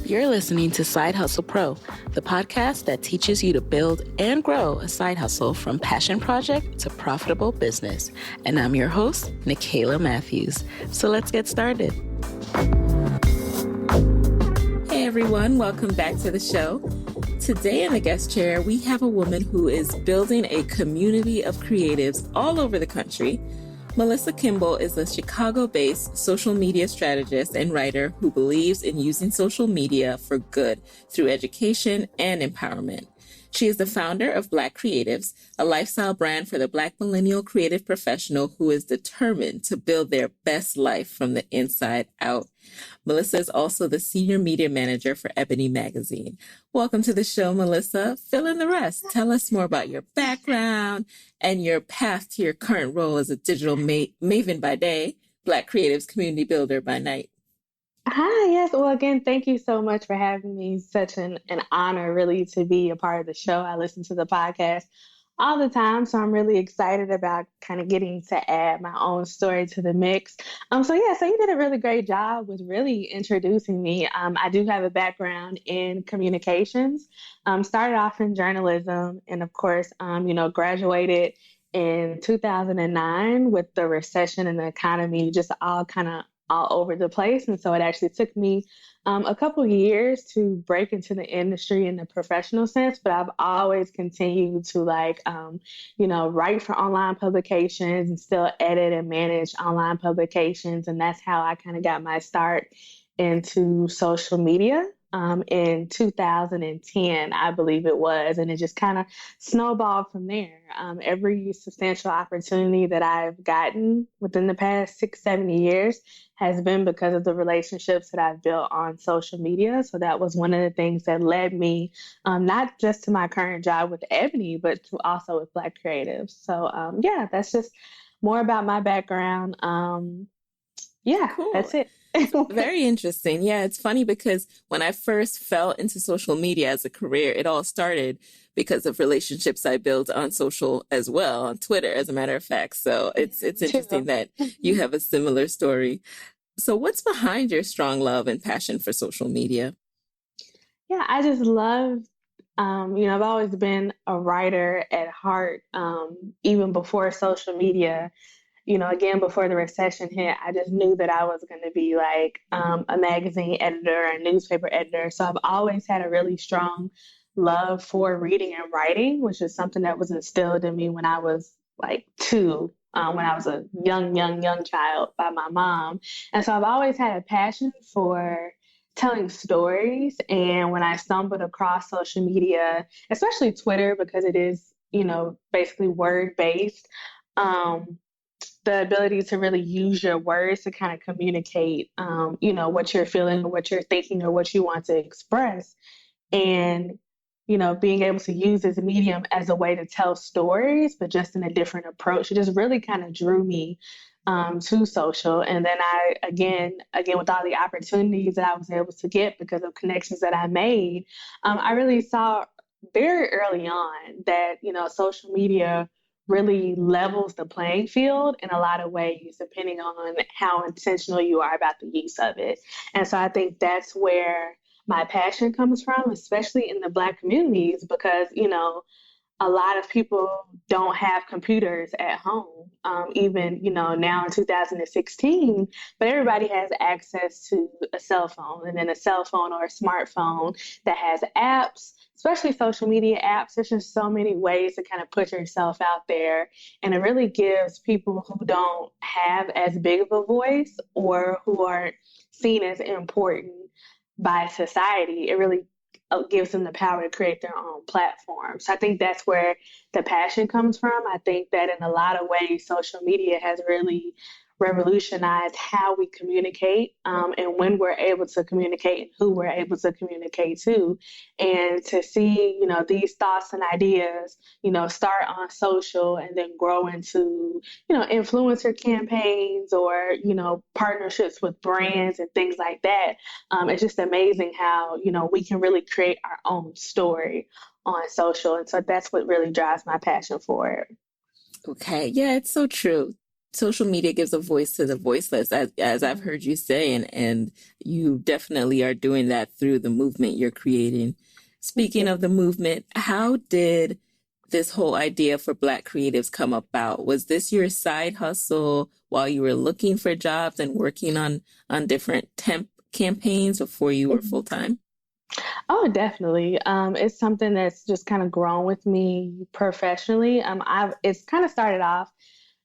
You're listening to Side Hustle Pro, the podcast that teaches you to build and grow a side hustle from passion project to profitable business. And I'm your host, Nikayla Matthews. So let's get started. Hey everyone, welcome back to the show. Today in the guest chair, we have a woman who is building a community of creatives all over the country. Melissa Kimball is a Chicago-based social media strategist and writer who believes in using social media for good through education and empowerment. She is the founder of Black Creatives, a lifestyle brand for the Black millennial creative professional who is determined to build their best life from the inside out. Melissa is also the senior media manager for Ebony Magazine. Welcome to the show, Melissa. Fill in the rest. Tell us more about your background and your path to your current role as a digital maven by day, Black Creatives community builder by night. Hi, yes. Well, again, thank you so much for having me. Such an honor, really, to be a part of the show. I listen to the podcast all the time, so I'm really excited about kind of getting to add my own story to the mix. So you did a really great job with really introducing me. I do have a background in communications. Started off in journalism, and of course, graduated in 2009 with the recession and the economy just all over the place. And so it actually took me a couple of years to break into the industry in the professional sense, but I've always continued to write for online publications and still edit and manage online publications. And that's how I kind of got my start into social media. In 2010, I believe it was, and it just kind of snowballed from there. Every substantial opportunity that I've gotten within the past 6-7 years has been because of the relationships that I've built on social media. So that was one of the things that led me not just to my current job with Ebony, but to also with Black Creatives. So that's just more about my background. Cool. That's it. Very interesting. Yeah, it's funny because when I first fell into social media as a career, it all started because of relationships I built on social as well, on Twitter, as a matter of fact. So it's interesting that you have a similar story. So what's behind your strong love and passion for social media? Yeah, I just love, I've always been a writer at heart, even before social media. Again, before the recession hit, I just knew that I was going to be like a magazine editor, a newspaper editor. So I've always had a really strong love for reading and writing, which is something that was instilled in me when I was like 2, when I was a young child by my mom. And so I've always had a passion for telling stories. And when I stumbled across social media, especially Twitter, because it is, basically word-based, the ability to really use your words to kind of communicate, what you're feeling or what you're thinking or what you want to express. And, being able to use this medium as a way to tell stories, but just in a different approach, it just really kind of drew me to social. And then I, again, with all the opportunities that I was able to get because of connections that I made, I really saw very early on that, social media really levels the playing field in a lot of ways, depending on how intentional you are about the use of it. And so I think that's where my passion comes from, especially in the Black communities, because, a lot of people don't have computers at home, even, now in 2016, but everybody has access to a cell phone, and then a cell phone or a smartphone that has apps, especially social media apps. There's just so many ways to kind of put yourself out there. And it really gives people who don't have as big of a voice or who aren't seen as important by society, it really gives them the power to create their own platform. So I think that's where the passion comes from. I think that in a lot of ways, social media has really revolutionized how we communicate, and when we're able to communicate and who we're able to communicate to. And to see, these thoughts and ideas, start on social and then grow into, influencer campaigns or, partnerships with brands and things like that. It's just amazing how, we can really create our own story on social. And so that's what really drives my passion for it. Okay. Yeah, it's so true. social media gives a voice to the voiceless, as I've heard you say, and you definitely are doing that through the movement you're creating. Speaking of the movement, how did this whole idea for Black creatives come about? Was this your side hustle while you were looking for jobs and working on different temp campaigns before you were full time? Oh, definitely. It's something that's just kind of grown with me professionally. It's kind of started off,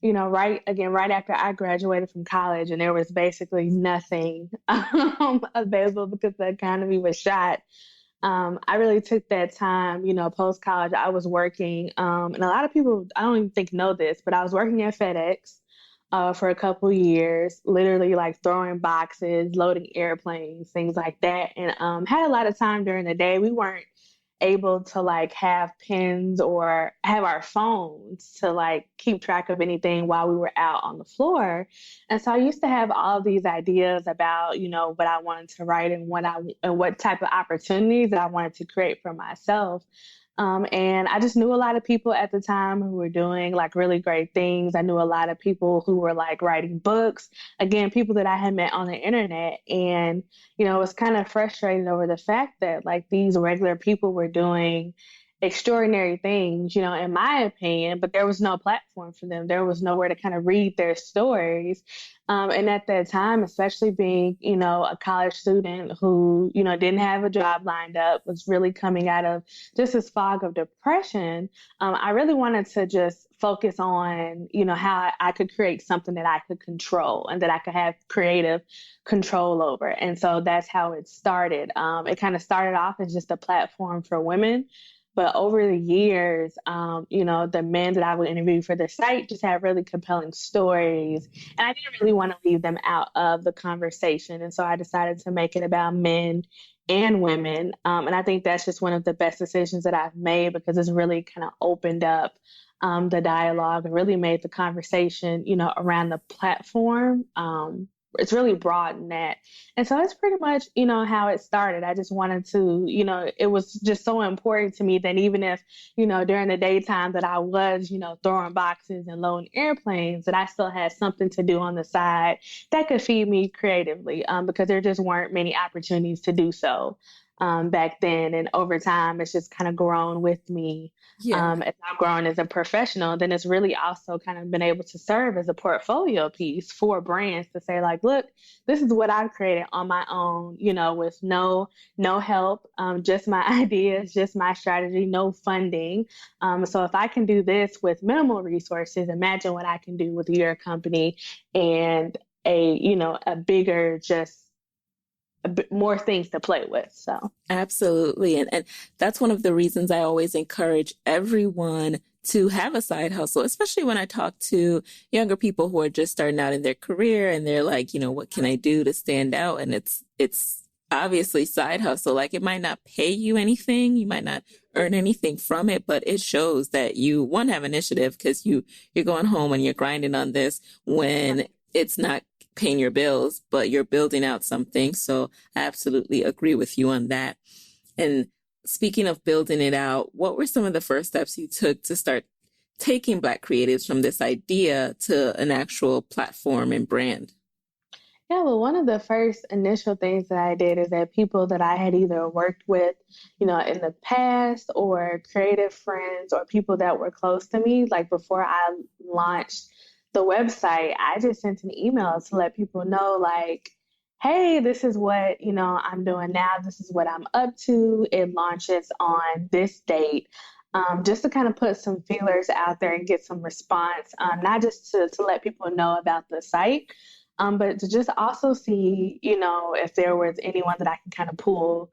right after I graduated from college, and there was basically nothing available because the economy was shot. I really took that time, post college. I was working, and a lot of people, I don't even think know this, but I was working at FedEx for a couple years, literally like throwing boxes, loading airplanes, things like that, and had a lot of time during the day. We weren't able to like have pens or have our phones to like keep track of anything while we were out on the floor. And so I used to have all these ideas about, what I wanted to write and what type of opportunities that I wanted to create for myself. And I just knew a lot of people at the time who were doing like really great things. I knew a lot of people who were like writing books, again, people that I had met on the internet. And, I was kind of frustrated over the fact that like these regular people were doing extraordinary things, in my opinion, but there was no platform for them. There was nowhere to kind of read their stories. And at that time, especially being, a college student who, didn't have a job lined up, was really coming out of just this fog of depression, I really wanted to just focus on, how I could create something that I could control and that I could have creative control over. And so that's how it started. It kind of started off as just a platform for women. But over the years, the men that I would interview for the site just had really compelling stories. And I didn't really want to leave them out of the conversation. And so I decided to make it about men and women. And I think that's just one of the best decisions that I've made because it's really kind of opened up the dialogue and really made the conversation, around the platform. It's really broadened that. And so that's pretty much, how it started. I just wanted to, it was just so important to me that even if, during the daytime that I was, throwing boxes and loading airplanes, that I still had something to do on the side that could feed me creatively because there just weren't many opportunities to do so back then. And over time, it's just kind of grown with me. Yeah. As I've grown as a professional, then it's really also kind of been able to serve as a portfolio piece for brands to say like, look, this is what I've created on my own, with no help, just my ideas, just my strategy, no funding. So if I can do this with minimal resources, imagine what I can do with your company and a bigger, just a bit more things to play with. So Absolutely. And that's one of the reasons I always encourage everyone to have a side hustle, especially when I talk to younger people who are just starting out in their career and they're like, what can I do to stand out? And it's obviously side hustle. Like it might not pay you anything. You might not earn anything from it, but it shows that you, one, have initiative because you're going home and you're grinding on this when it's not paying your bills, but you're building out something. So I absolutely agree with you on that. And speaking of building it out, what were some of the first steps you took to start taking Black creatives from this idea to an actual platform and brand? yeah, well, one of the first initial things that I did is that people that I had either worked with, in the past or creative friends or people that were close to me, like before I launched the website, I just sent an email to let people know like, hey, this is what, I'm doing now. This is what I'm up to. It launches on this date. Just to kind of put some feelers out there and get some response, not just to let people know about the site, but to just also see, if there was anyone that I can kind of pull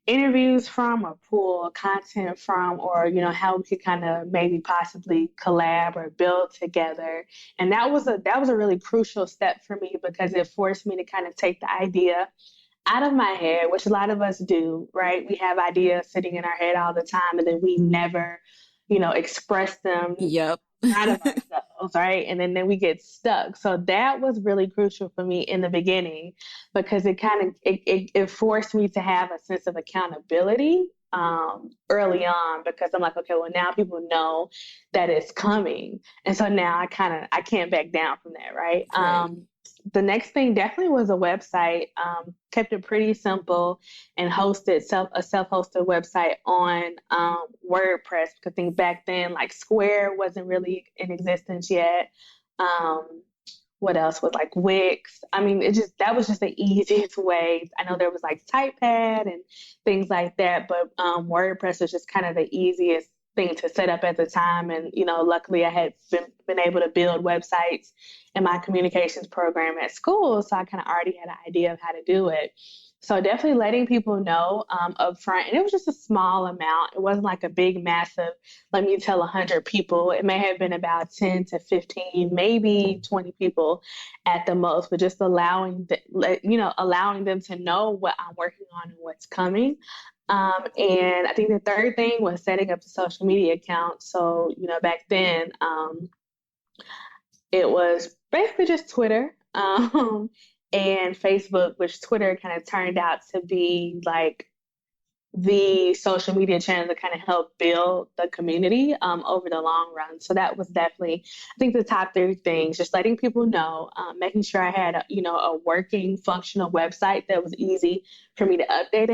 interviews from or pull content from, or, how we could kind of maybe possibly collab or build together. And that was a really crucial step for me because it forced me to kind of take the idea out of my head, which a lot of us do, right? We have ideas sitting in our head all the time and then we never, express them Yep. out of ourselves, right? And then we get stuck. So that was really crucial for me in the beginning because it kind of it forced me to have a sense of accountability early on, because I'm like, okay, well, now people know that it's coming. And so now I can't back down from that, right? Right. The next thing definitely was a website. Kept it pretty simple and hosted a self-hosted website on WordPress, because I think back then like Square wasn't really in existence yet. Um, what else was like Wix? I mean, that was just the easiest way. I know there was like TypePad and things like that, but WordPress was just kind of the easiest thing to set up at the time. And luckily I had been able to build websites in my communications program at school, so I kind of already had an idea of how to do it. So definitely letting people know up front, and it was just a small amount. It wasn't like a big, massive, let me tell 100 people. It may have been about 10 to 15, maybe 20 people at the most, but just allowing them to know what I'm working on and what's coming. And I think the third thing was setting up the social media account. So, back then, it was basically just Twitter. And Facebook, which Twitter kind of turned out to be like the social media channel that kind of help build the community over the long run. So that was definitely, I think, the top three things: just letting people know, making sure I had a working, functional website that was easy for me to update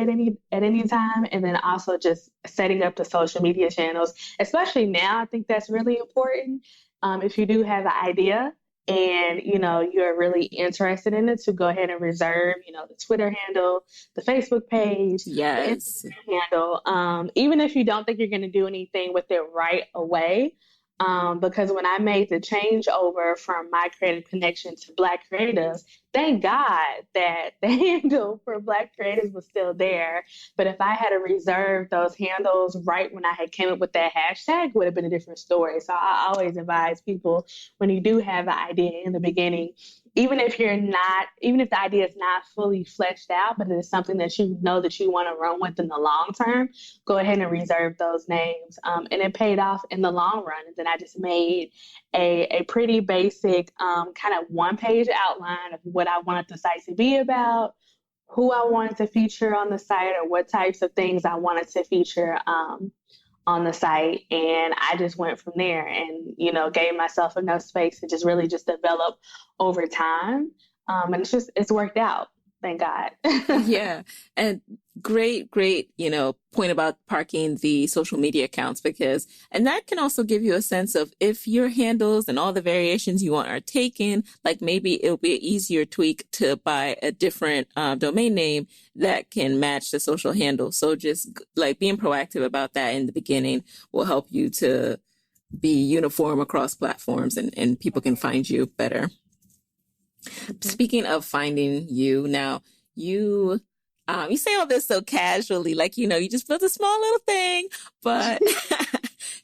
at any time, and then also just setting up the social media channels. Especially now, I think that's really important. If you do have an idea and you're really interested in it, to go ahead and reserve the Twitter handle, the Facebook page, the Yes. Instagram handle, even if you don't think you're going to do anything with it right away. Because when I made the change over from My Creative Connection to Black Creatives, thank God that the handle for Black Creatives was still there. But if I had to reserve those handles right when I had came up with that hashtag, it would have been a different story. So I always advise people, when you do have an idea in the beginning, even if the idea is not fully fleshed out, but it is something that you know that you want to run with in the long term, go ahead and reserve those names. And it paid off in the long run. And then I just made a pretty basic kind of one-page outline of what I wanted the site to be about, who I wanted to feature on the site, or what types of things I wanted to feature on the site. And I just went from there and, gave myself enough space to just really just develop over time. And it's worked out. Thank God. Yeah. And great, point about parking the social media accounts, and that can also give you a sense of if your handles and all the variations you want are taken, like maybe it'll be an easier tweak to buy a different domain name that can match the social handle. So just like being proactive about that in the beginning will help you to be uniform across platforms, and people can find you better. Speaking of finding you, now you say all this so casually, like, you just built a small little thing, but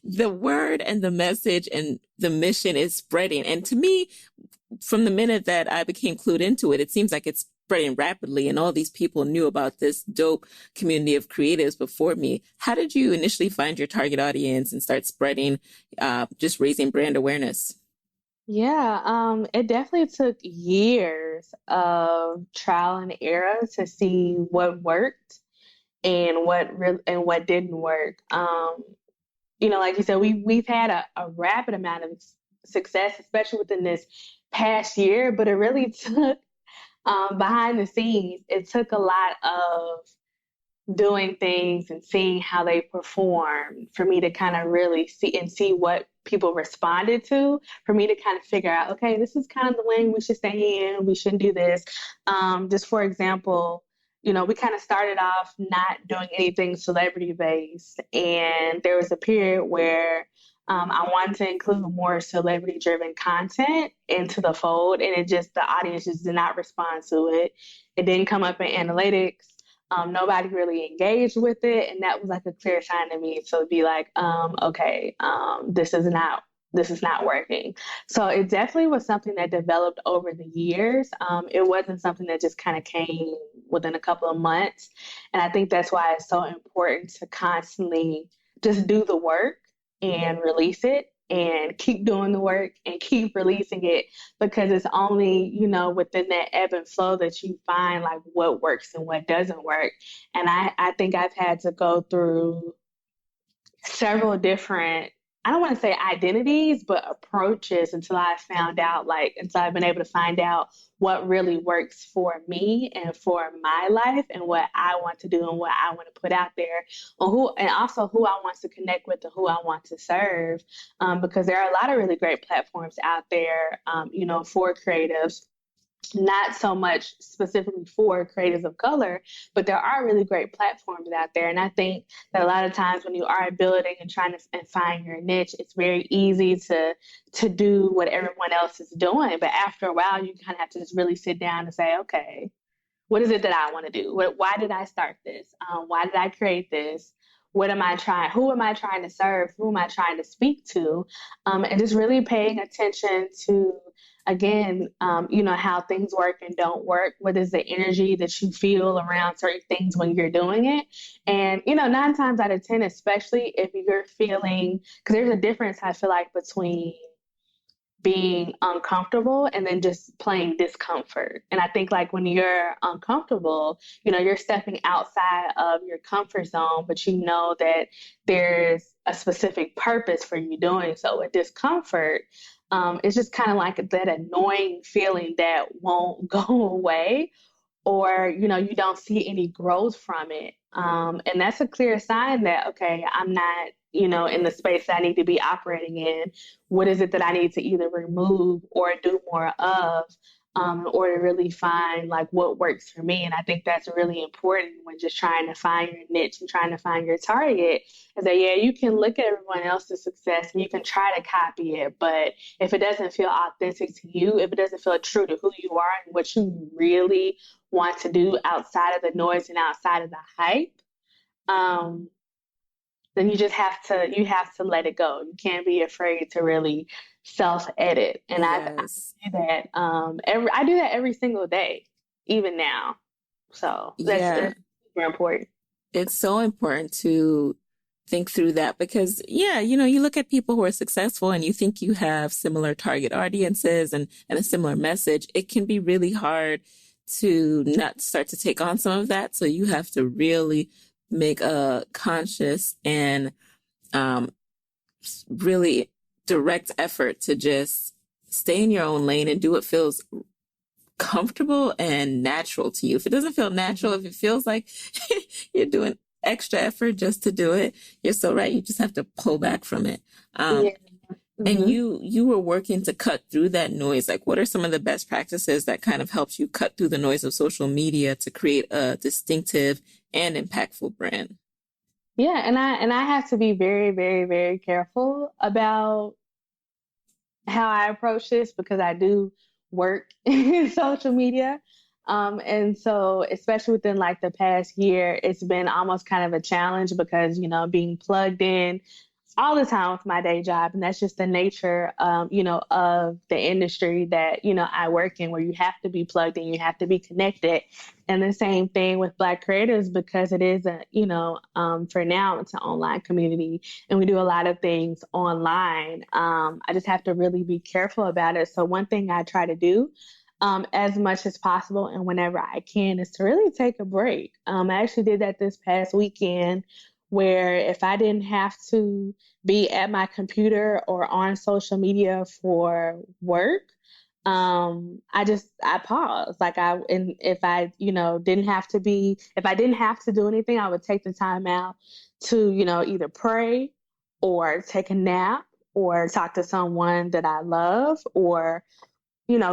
the word and the message and the mission is spreading. And to me, from the minute that I became clued into it, it seems like it's spreading rapidly, and all these people knew about this dope community of creatives before me. How did you initially find your target audience and start spreading, just raising brand awareness? Yeah, it definitely took years of trial and error to see what worked and what didn't work. Like you said, we've had a rapid amount of success, especially within this past year, but it really took behind the scenes. It took a lot of doing things and seeing how they perform for me to kind of really see what people responded to, for me to kind of figure out, okay, this is kind of the lane we should stay in, we shouldn't do this. Just for example, we kind of started off not doing anything celebrity based, and there was a period where I wanted to include more celebrity driven content into the fold, and the audience just did not respond to it. It didn't come up in analytics. Nobody really engaged with it, and that was like a clear sign to me. So it'd be like, okay, this is not working. So it definitely was something that developed over the years. It wasn't something that just kind of came within a couple of months, and I think that's why it's so important to constantly just do the work and release it. and keep doing the work and keep releasing it, because it's only, within that ebb and flow that you find like what works and what doesn't work. And I think I've had to go through several different, I don't want to say identities, but approaches until I've been able to find out what really works for me and for my life and what I want to do and what I want to put out there, and also who I want to connect with and who I want to serve. Because there are a lot of really great platforms out there, for creatives, not so much specifically for creatives of color, but there are really great platforms out there. And I think that a lot of times when you are building and trying to find your niche, it's very easy to do what everyone else is doing. But after a while, you kind of have to just really sit down and say, okay, what is it that I want to do? Why did I start this? Why did I create this? What am I trying? Who am I trying to serve? Who am I trying to speak to? And just really paying attention to, again, how things work and don't work. What is the energy that you feel around certain things when you're doing it? And, 9 times out of 10, especially if you're feeling, because there's a difference, I feel like, between being uncomfortable and then just plain discomfort. And I think like when you're uncomfortable, you're stepping outside of your comfort zone, but you know that there's a specific purpose for you doing so. With discomfort, it's just kind of like that annoying feeling that won't go away, or you don't see any growth from it, and that's a clear sign that, okay, I'm not in the space that I need to be operating in. What is it that I need to either remove or do more of, in order to really find like what works for me? And I think that's really important when just trying to find your niche and trying to find your target, is that, yeah, you can look at everyone else's success and you can try to copy it, but if it doesn't feel authentic to you, if it doesn't feel true to who you are and what you really want to do outside of the noise and outside of the hype, then you have to let it go. You can't be afraid to really self-edit. And Yes. I do that I do that every single day, even now. So Yeah. that's super important. It's so important to think through that because, yeah, you look at people who are successful and you think you have similar target audiences and a similar message. It can be really hard to not start to take on some of that. So you have to really make a conscious and really direct effort to just stay in your own lane and do what feels comfortable and natural to you. If it doesn't feel natural, if it feels like you're doing extra effort just to do it, you're so right. You just have to pull back from it. Yeah. And you were working to cut through that noise. Like, what are some of the best practices that kind of helps you cut through the noise of social media to create a distinctive and impactful brand? Yeah, and I have to be very, very, very careful about how I approach this because I do work in social media. And so, especially within like the past year, it's been almost kind of a challenge because, being plugged in all the time with my day job. And that's just the nature, of the industry that, I work in, where you have to be plugged in, you have to be connected. And the same thing with Black creators, because it is for now, it's an online community and we do a lot of things online. I just have to really be careful about it. So one thing I try to do, as much as possible and whenever I can, is to really take a break. I actually did that this past weekend, where if I didn't have to be at my computer or on social media for work, I paused. And if I didn't have to do anything, I would take the time out to, either pray or take a nap or talk to someone that I love, or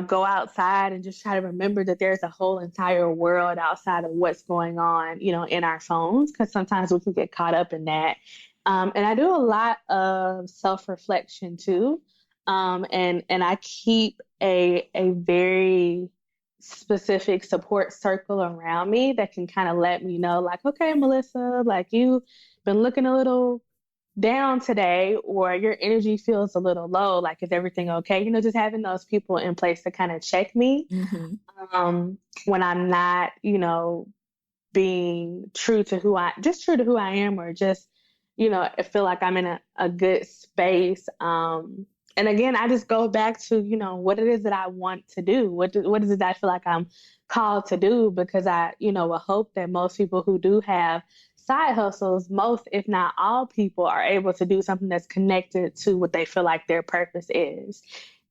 go outside and just try to remember that there's a whole entire world outside of what's going on, in our phones, because sometimes we can get caught up in that. And I do a lot of self-reflection too. And I keep a very specific support circle around me that can kind of let me know, like, okay, Melissa, like, you've been looking a little down today, or your energy feels a little low, like, is everything okay? Just having those people in place to kind of check me, when I'm not, being true to who I am, or just I feel like I'm in a good space. And again, I just go back to, what it is that I want to do. What is it that I feel like I'm called to do? Because will hope that most people who do have side hustles, most, if not all people, are able to do something that's connected to what they feel like their purpose is.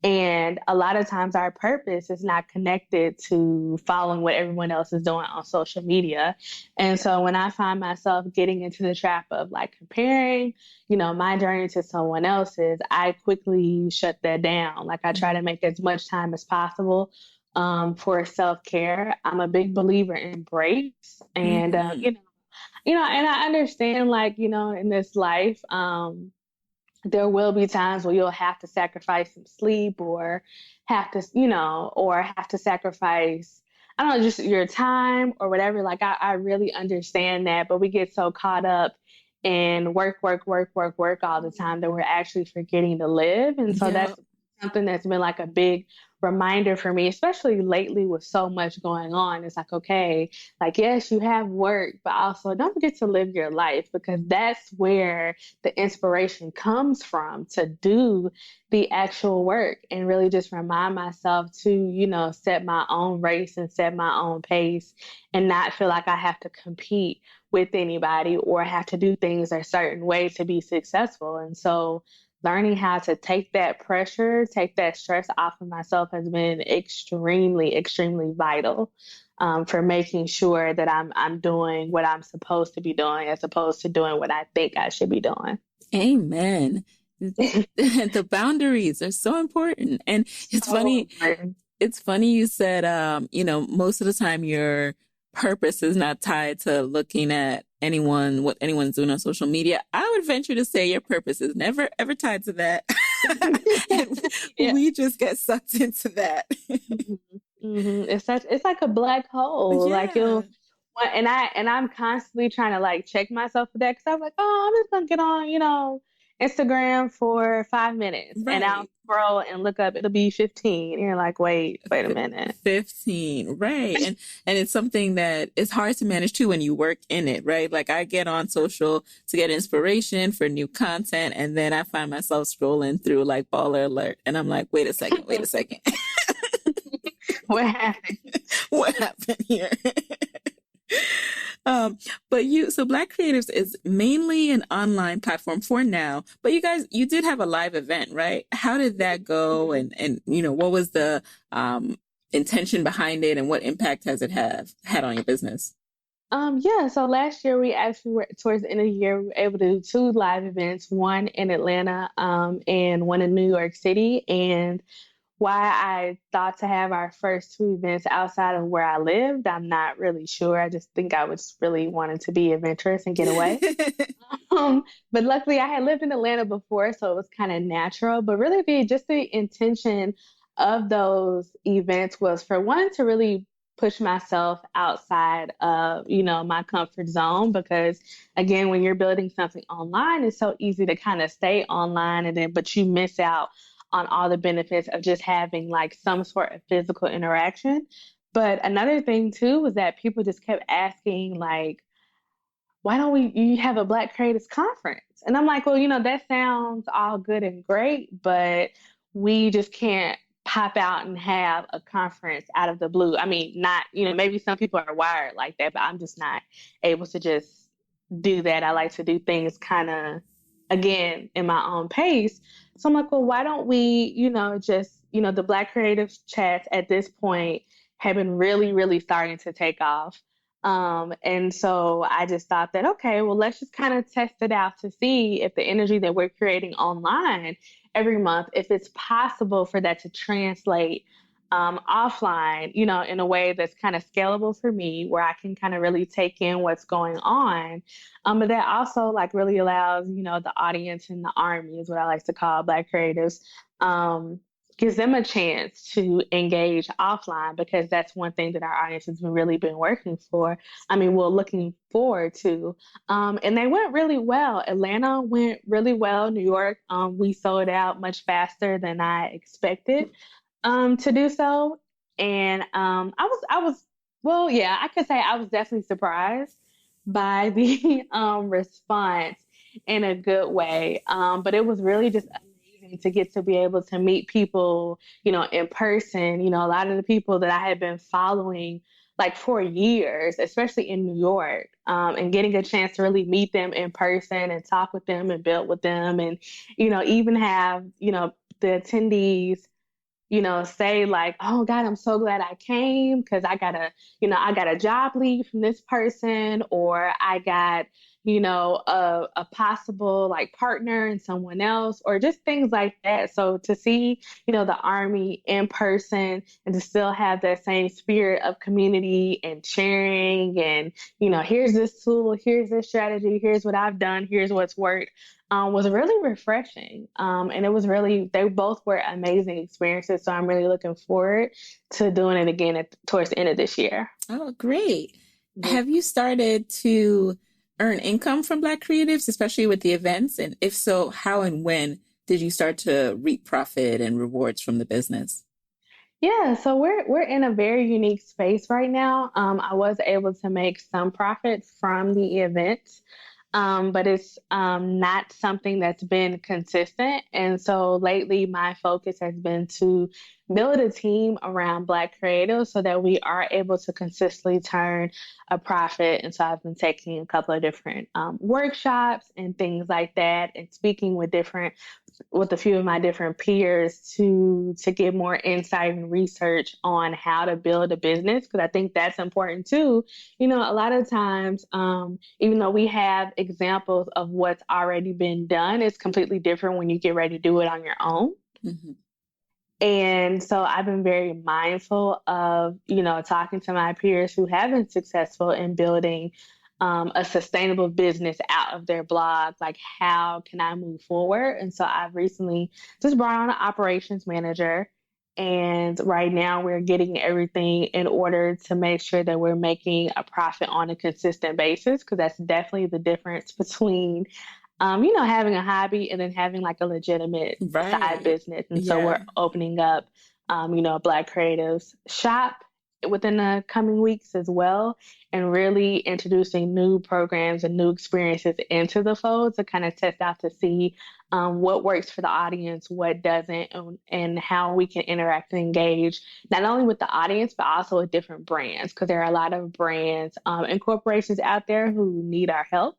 And a lot of times our purpose is not connected to following what everyone else is doing on social media. And so when I find myself getting into the trap of like comparing, my journey to someone else's, I quickly shut that down. Like I try to make as much time as possible for self-care. I'm a big believer in breaks and, and I understand like, in this life, there will be times where you'll have to sacrifice some sleep or have to sacrifice, I don't know, just your time or whatever. Like, I really understand that, but we get so caught up in work, work, work, work, work all the time that we're actually forgetting to live. And so Yeah. that's something that's been like a big reminder for me, especially lately with so much going on. It's like, okay, like, yes, you have work, but also don't forget to live your life because that's where the inspiration comes from to do the actual work and really just remind myself to, set my own race and set my own pace and not feel like I have to compete with anybody or have to do things a certain way to be successful. And so learning how to take that pressure, take that stress off of myself has been extremely, extremely vital for making sure that I'm doing what I'm supposed to be doing as opposed to doing what I think I should be doing. Amen. The boundaries are so important. And it's So funny. important. It's funny you said, most of the time your purpose is not tied to looking at what anyone's doing on social media. I would venture to say your purpose is never, ever tied to that. And Yeah. we just get sucked into that. It's like a black hole. Like Yeah. I'm constantly trying to like check myself for that because I'm like, oh, I'm just gonna get on, Instagram for 5 minutes and I'll Right. scroll and look up, it'll be 15. And you're like, wait a minute. 15, right. And it's something that is hard to manage too when you work in it, right? Like I get on social to get inspiration for new content and then I find myself scrolling through like baller alert and I'm like, wait a second. What happened? What happened here? So Black Creatives is mainly an online platform for now, but you did have a live event, right? How did that go? And what was the, intention behind it and what impact has it had on your business? Yeah, so last year we actually were towards the end of the year, we were able to do two live events, one in Atlanta, and one in New York City. And why I thought to have our first two events outside of where I lived, I'm not really sure. I just think I was really wanting to be adventurous and get away. But luckily I had lived in Atlanta before, so it was kind of natural. But really the intention of those events was for one to really push myself outside of, my comfort zone because again, when you're building something online, it's so easy to kind of stay online but you miss out on all the benefits of just having like some sort of physical interaction. But another thing too was that people just kept asking like, why don't you have a Black Creators Conference? And I'm like, well, that sounds all good and great, but we just can't pop out and have a conference out of the blue. I mean, not, maybe some people are wired like that, but I'm just not able to just do that. I like to do things kind of, again, in my own pace. So I'm like, well, why don't we, the Black Creative Chats at this point have been really, really starting to take off. And so I just thought that, okay, well, let's just kind of test it out to see if the energy that we're creating online every month, if it's possible for that to translate offline, in a way that's kind of scalable for me, where I can kind of really take in what's going on. But that also like really allows, the audience and the army is what I like to call Black creatives, gives them a chance to engage offline because that's one thing that our audience has been really been working for. I mean, we're looking forward to. And they went really well. Atlanta went really well. New York, we sold out much faster than I expected to do so. And well, yeah, I could say I was definitely surprised by the response. in a good way. But it was really just amazing to get to be able to meet people, in person. A lot of the people that I had been following like for years, especially in New York, and getting a chance to really meet them in person and talk with them and build with them, and even have the attendees say like, oh God, I'm so glad I came because I got a job lead from this person, or I got, a possible like partner in someone else, or just things like that. So to see, the Army in person and to still have that same spirit of community and sharing and, here's this tool, here's this strategy, here's what I've done, here's what's worked, was really refreshing. And it was they both were amazing experiences. So I'm really looking forward to doing it again towards the end of this year. Oh, great. Yeah. Have you started to earn income from Black creatives, especially with the events? And if so, how and when did you start to reap profit and rewards from the business? Yeah, so we're in a very unique space right now. I was able to make some profits from the events, but it's not something that's been consistent. And so lately, my focus has been to build a team around Black creatives so that we are able to consistently turn a profit. And so I've been taking a couple of different workshops and things like that, and speaking with a few of my different peers to get more insight and research on how to build a business, because I think that's important too. A lot of times, even though we have examples of what's already been done, it's completely different when you get ready to do it on your own. Mm-hmm. And so I've been very mindful of, talking to my peers who have been successful in building a sustainable business out of their blog. Like, how can I move forward? And so I've recently just brought on an operations manager. And right now we're getting everything in order to make sure that we're making a profit on a consistent basis, because that's definitely the difference between having a hobby and then having like a legitimate side business. And so we're opening up, a Black creatives shop within the coming weeks as well, and really introducing new programs and new experiences into the fold to kind of test out to see what works for the audience, what doesn't, and how we can interact and engage not only with the audience, but also with different brands, because there are a lot of brands and corporations out there who need our help.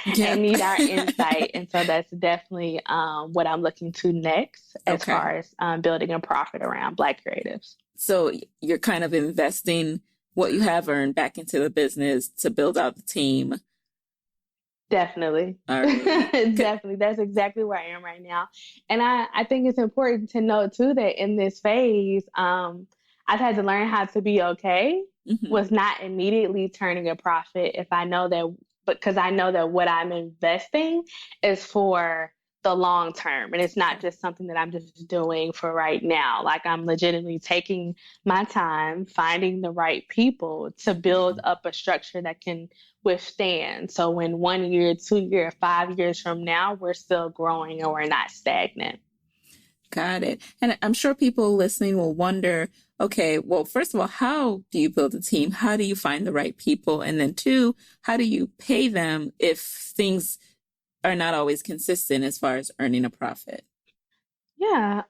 And need our insight. And so that's definitely what I'm looking to next as far as building a profit around Black creatives. So you're kind of investing what you have earned back into the business to build out the team. Definitely. All right. Definitely. That's exactly where I am right now. And I think it's important to note too that in this phase, I've had to learn how to be okay with not immediately turning a profit if I know that, because I know that what I'm investing is for the long term. And it's not just something that I'm just doing for right now. Like, I'm legitimately taking my time, finding the right people to build up a structure that can withstand. So when 1 year, 2 year, 5 years from now, we're still growing and we're not stagnant. Got it. And I'm sure people listening will wonder, okay, well, first of all, how do you build a team? How do you find the right people? And then two, how do you pay them if things are not always consistent as far as earning a profit? Yeah.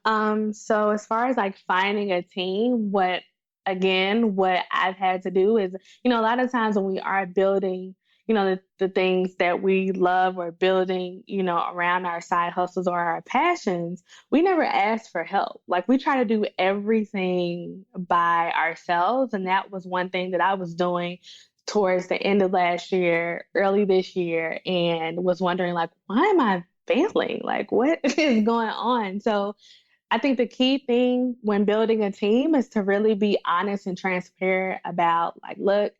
So as far as like finding a team, what I've had to do is, a lot of times when we are building, the things that we love or building, around our side hustles or our passions, we never ask for help. Like, we try to do everything by ourselves. And that was one thing that I was doing towards the end of last year, early this year, and was wondering, like, why am I failing? Like, what is going on? So I think the key thing when building a team is to really be honest and transparent about, like, look,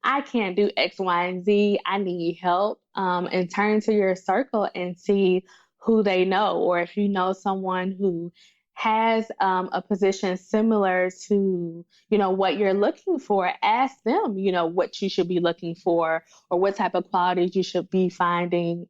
I can't do X, Y, and Z. I need help. And turn to your circle and see who they know. Or if you know someone who has a position similar to, what you're looking for, ask them, what you should be looking for or what type of qualities you should be finding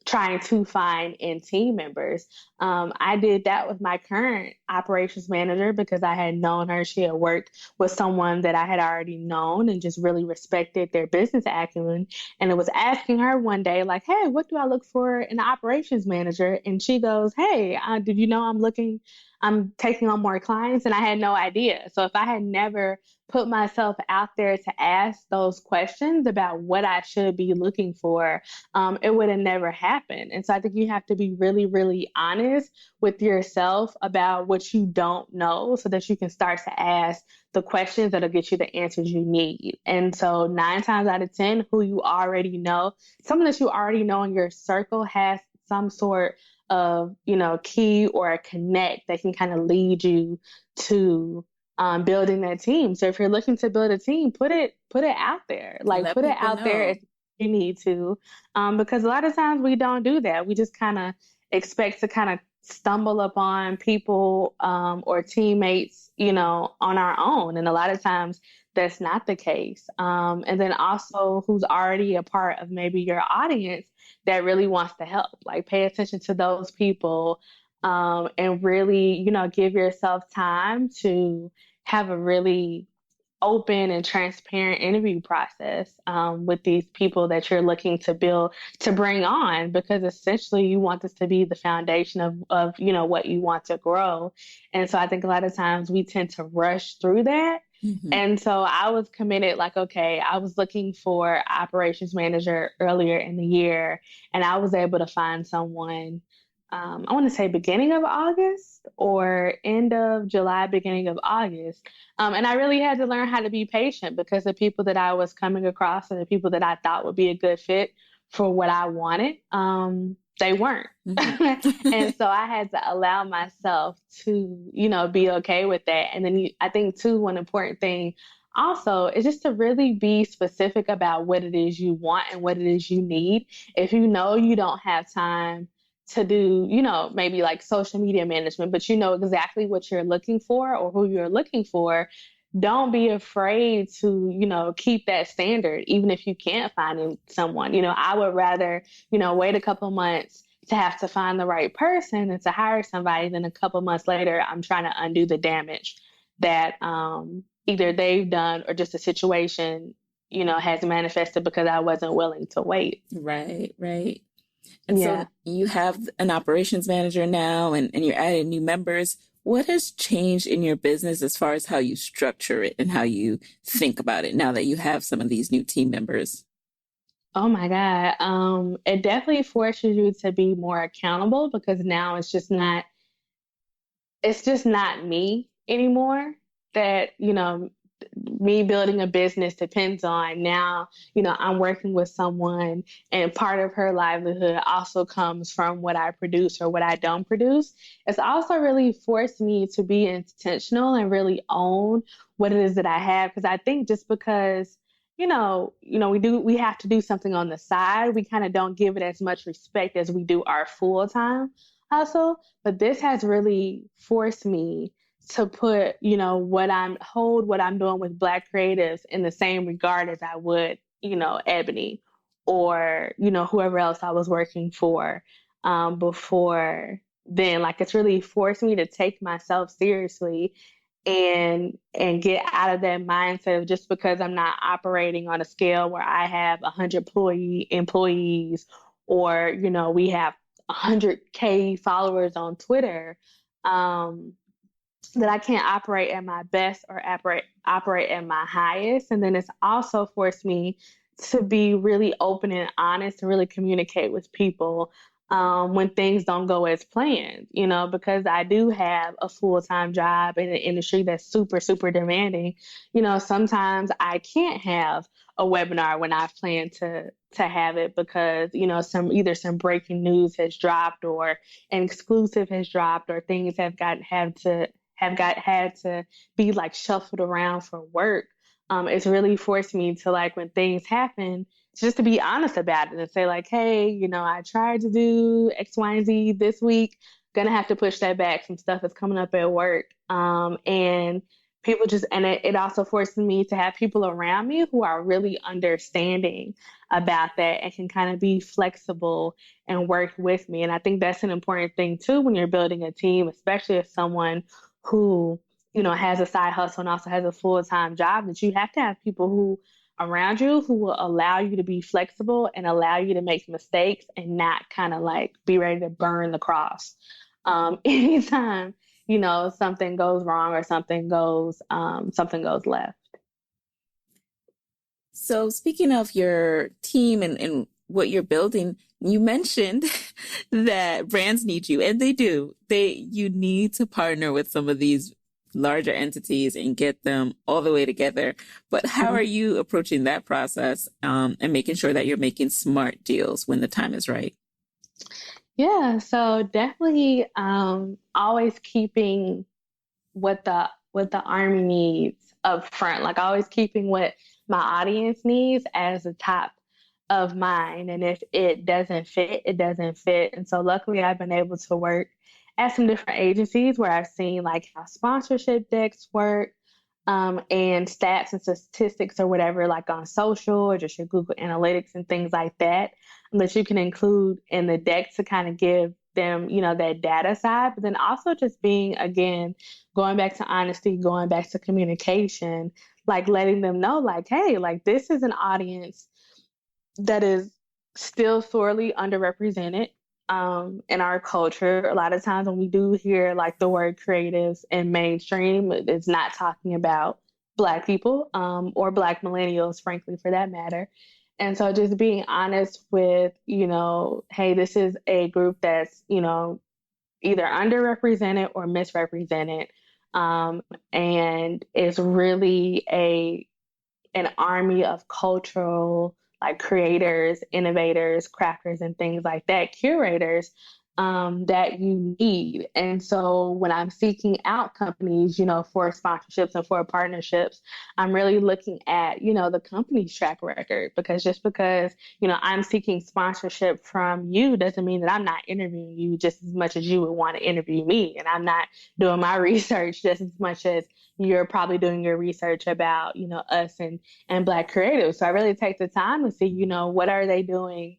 trying to find in team members. I did that with my current operations manager because I had known her. She had worked with someone that I had already known and just really respected their business acumen. And I was asking her one day, like, hey, what do I look for in an operations manager? And she goes, hey, did you know I'm taking on more clients? And I had no idea. So if I had never put myself out there to ask those questions about what I should be looking for, it would have never happened. And so I think you have to be really, really honest with yourself about what you don't know so that you can start to ask the questions that'll get you the answers you need. And so 9 times out of 10, who you already know, someone that you already know in your circle has some sort of, key or a connect that can kind of lead you to building that team. So if you're looking to build a team, put it out there. Like Let put it people out there know. if you need to, because a lot of times we don't do that. We just kind of expect to kind of stumble upon people or teammates, on our own. And a lot of times that's not the case. And then also who's already a part of maybe your audience that really wants to help. Like pay attention to those people and really, give yourself time to have a really open and transparent interview process with these people that you're looking to build to bring on, because essentially you want this to be the foundation of what you want to grow. And so I think a lot of times we tend to rush through that. Mm-hmm. And so I was committed, like, okay, I was looking for operations manager earlier in the year, and I was able to find someone, I want to say beginning of August or end of July, beginning of August. And I really had to learn how to be patient because the people that I was coming across and the people that I thought would be a good fit for what I wanted, they weren't. And so I had to allow myself to, be okay with that. And then I think too, one important thing also is just to really be specific about what it is you want and what it is you need. If you know you don't have time to do, maybe like social media management, but you know exactly what you're looking for or who you're looking for, don't be afraid to, keep that standard, even if you can't find someone. I would rather, wait a couple months to have to find the right person and to hire somebody than a couple months later, I'm trying to undo the damage that either they've done or just a situation, has manifested because I wasn't willing to wait. Right, right. And Yeah. so you have an operations manager now and you're adding new members. What has changed in your business as far as how you structure it and how you think about it now that you have some of these new team members? Oh my God. It definitely forces you to be more accountable because now it's just not me anymore that, me building a business depends on. Now, I'm working with someone and part of her livelihood also comes from what I produce or what I don't produce. It's also really forced me to be intentional and really own what it is that I have. Because I think just because, we have to do something on the side, we kind of don't give it as much respect as we do our full time hustle. But this has really forced me to put, what I'm doing with Black creatives in the same regard as I would, Ebony or, whoever else I was working for before then. Like it's really forced me to take myself seriously and get out of that mindset of just because I'm not operating on a scale where I have 100 employees or, we have 100K followers on Twitter. That I can't operate at my best or operate at my highest. And then it's also forced me to be really open and honest and really communicate with people when things don't go as planned, because I do have a full-time job in an industry that's super, super demanding. Sometimes I can't have a webinar when I've planned to have it because, some breaking news has dropped or an exclusive has dropped or things had to be like shuffled around for work. It's really forced me to, like, when things happen, just to be honest about it and say like, hey, I tried to do X, Y, and Z this week. Gonna have to push that back. Some stuff is coming up at work. And people just, and it also forces me to have people around me who are really understanding about that and can kind of be flexible and work with me. And I think that's an important thing too when you're building a team, especially if someone who, has a side hustle and also has a full-time job, that you have to have people who around you who will allow you to be flexible and allow you to make mistakes and not kind of like be ready to burn the cross anytime something goes wrong or something goes left. So speaking of your team and what you're building, you mentioned that brands need you, and they do. You need to partner with some of these larger entities and get them all the way together. But how are you approaching that process, and making sure that you're making smart deals when the time is right? Yeah, so definitely always keeping what the army needs up front, like always keeping what my audience needs as the top of mind. And if it doesn't fit, it doesn't fit. And so luckily I've been able to work at some different agencies where I've seen like how sponsorship decks work, and stats and statistics or whatever, like on social or just your Google Analytics and things like that you can include in the deck to kind of give them, that data side, but then also just being, again, going back to honesty, going back to communication, like letting them know, like, hey, like this is an audience that is still sorely underrepresented in our culture. A lot of times when we do hear like the word creatives in mainstream, it's not talking about Black people or Black millennials, frankly, for that matter. And so just being honest with, hey, this is a group that's, either underrepresented or misrepresented. And it's really an army of cultural like creators, innovators, crafters, and things like that, curators, that you need. And so when I'm seeking out companies, for sponsorships and for partnerships, I'm really looking at, the company's track record, because just because, I'm seeking sponsorship from you doesn't mean that I'm not interviewing you just as much as you would want to interview me. And I'm not doing my research just as much as you're probably doing your research about, us and Black creatives. So I really take the time to see, what are they doing,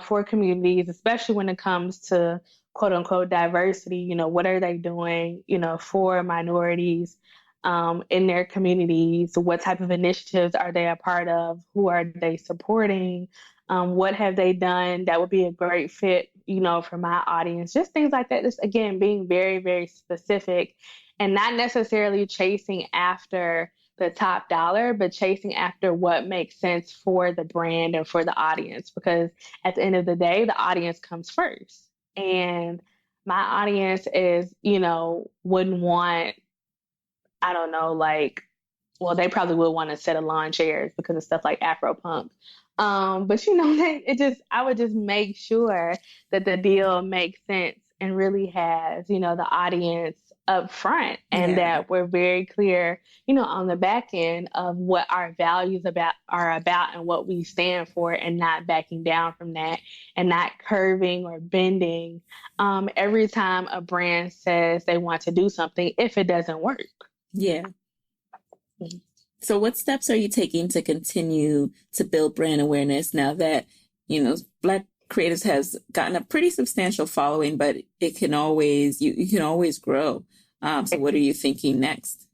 for communities, especially when it comes to quote unquote diversity, what are they doing, for minorities in their communities? What type of initiatives are they a part of? Who are they supporting? What have they done that would be a great fit, for my audience? Just things like that. Just again, being very, very specific and not necessarily chasing after the top dollar, but chasing after what makes sense for the brand and for the audience. Because at the end of the day, the audience comes first. And my audience is, wouldn't want, I don't know, like, well, they probably would want a set of lawn chairs because of stuff like Afro punk. But I would just make sure that the deal makes sense and really has, the audience up front, and that we're very clear, on the back end of what our values are about and what we stand for, and not backing down from that and not curving or bending every time a brand says they want to do something if it doesn't work. Yeah. So what steps are you taking to continue to build brand awareness now that, Black creatives has gotten a pretty substantial following, but it can always, you can always grow. So what are you thinking next?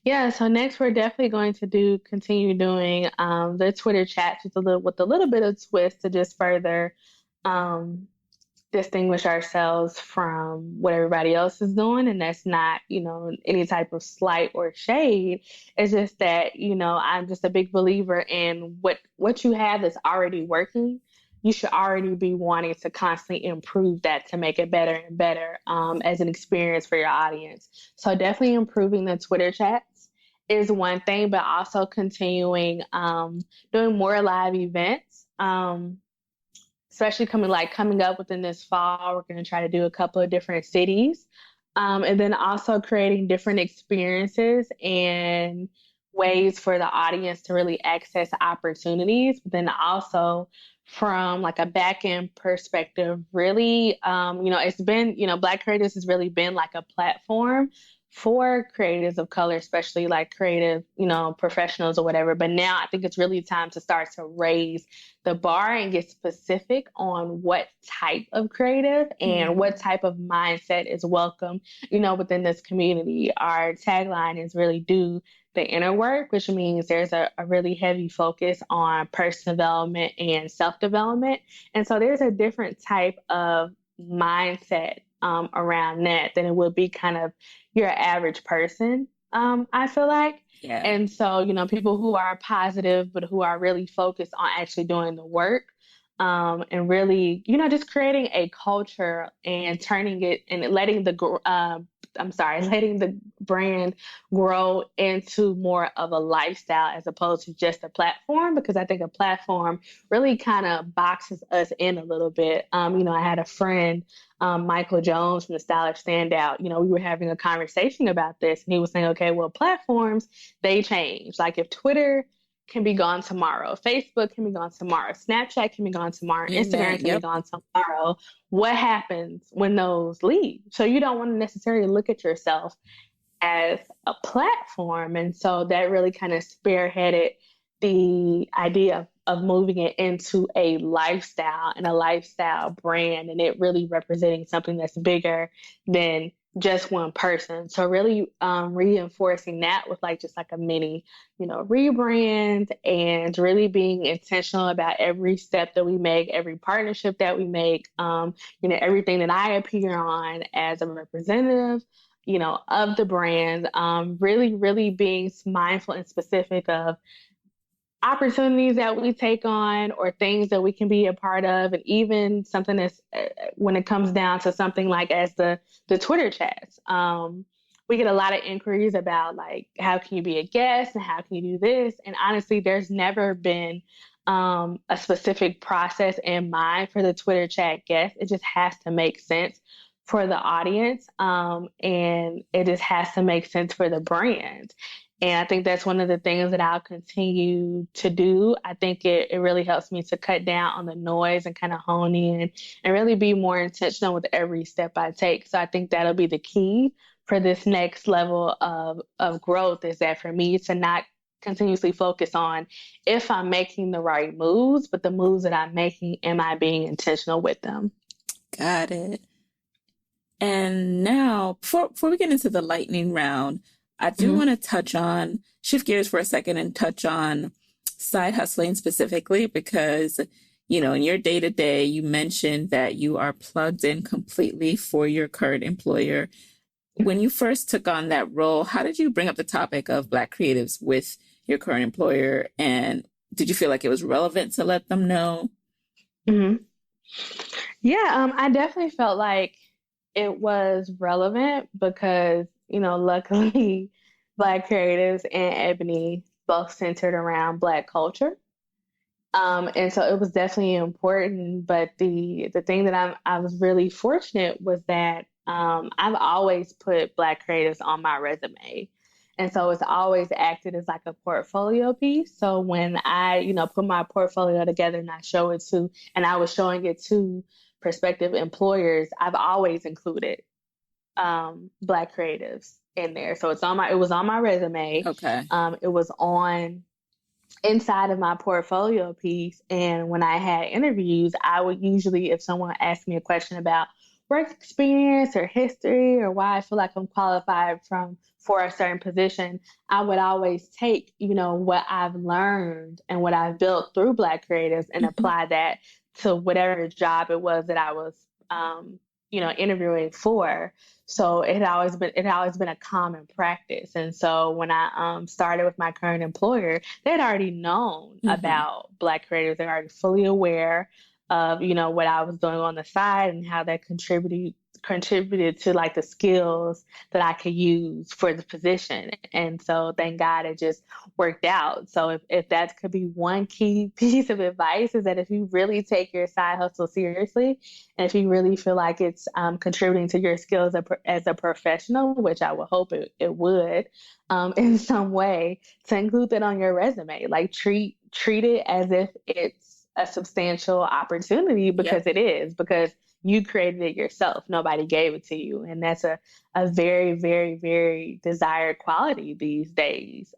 Yeah, so next we're definitely going to continue doing the Twitter chats with a little bit of twist to just further distinguish ourselves from what everybody else is doing. And that's not, any type of slight or shade. It's just that, I'm just a big believer in what you have that's already working. You should already be wanting to constantly improve that to make it better and better as an experience for your audience. So definitely improving the Twitter chats is one thing, but also continuing doing more live events. Especially coming up within this fall, we're going to try to do a couple of different cities. And then also creating different experiences and ways for the audience to really access opportunities. But then also from like a back end perspective, really, it's been, Black Creatives has really been like a platform for creatives of color, especially like creative, professionals or whatever. But now I think it's really time to start to raise the bar and get specific on what type of creative and what type of mindset is welcome, within this community. Our tagline is really do the inner work, which means there's a really heavy focus on personal development and self-development. And so there's a different type of mindset around that than it would be kind of your average person, I feel like. Yeah. And so, people who are positive, but who are really focused on actually doing the work, and really, just creating a culture and turning it and letting letting the brand grow into more of a lifestyle as opposed to just a platform, because I think a platform really kind of boxes us in a little bit. I had a friend, Michael Jones from the Stylish Standout. We were having a conversation about this, and he was saying, okay, well, platforms, they change. Like if Twitter can be gone tomorrow, Facebook can be gone tomorrow, Snapchat can be gone tomorrow, Instagram can be gone tomorrow. What happens when those leave? So you don't want to necessarily look at yourself as a platform. And so that really kind of spearheaded the idea of moving it into a lifestyle and a lifestyle brand, and it really representing something that's bigger than just one person. So really reinforcing that with just like a mini, rebrand, and really being intentional about every step that we make, every partnership that we make, everything that I appear on as a representative, of the brand, really, really being mindful and specific of opportunities that we take on or things that we can be a part of. And even something that's when it comes down to something like as the Twitter chats, we get a lot of inquiries about like, how can you be a guest and how can you do this? And honestly, there's never been a specific process in mind for the Twitter chat guest. It just has to make sense for the audience, and it just has to make sense for the brand. And I think that's one of the things that I'll continue to do. I think it really helps me to cut down on the noise and kind of hone in and really be more intentional with every step I take. So I think that'll be the key for this next level of growth, is that for me to not continuously focus on if I'm making the right moves, but the moves that I'm making, am I being intentional with them? Got it. And now, before we get into the lightning round, I do want to shift gears for a second and touch on side hustling specifically, because, in your day to day, you mentioned that you are plugged in completely for your current employer. When you first took on that role, how did you bring up the topic of Black creatives with your current employer? And did you feel like it was relevant to let them know? Mm-hmm. Yeah, I definitely felt like it was relevant because, luckily Black creatives and Ebony both centered around Black culture. And so it was definitely important. But the thing that I was really fortunate was that I've always put Black creatives on my resume. And so it's always acted as like a portfolio piece. So when I, put my portfolio together and I was showing it to prospective employers, I've always included Black creatives in there. So it was on my resume. Okay. It was on inside of my portfolio piece. And when I had interviews, I would usually, if someone asked me a question about work experience or history or why I feel like I'm qualified for a certain position, I would always take, what I've learned and what I've built through Black creatives and apply that to whatever job it was that I was, interviewing for. So it had always been a common practice. And so when I started with my current employer, they'd already known about Black creatives. They're already fully aware of, what I was doing on the side and how that contributed to like the skills that I could use for the position. And so thank God it just worked out. So if that could be one key piece of advice, is that if you really take your side hustle seriously, and if you really feel like it's contributing to your skills as a professional, which I would hope it would in some way, to include that on your resume. Like treat it as if it's a substantial opportunity because Yep. it is, because you created it yourself. Nobody gave it to you. And that's a very, very, very desired quality these days,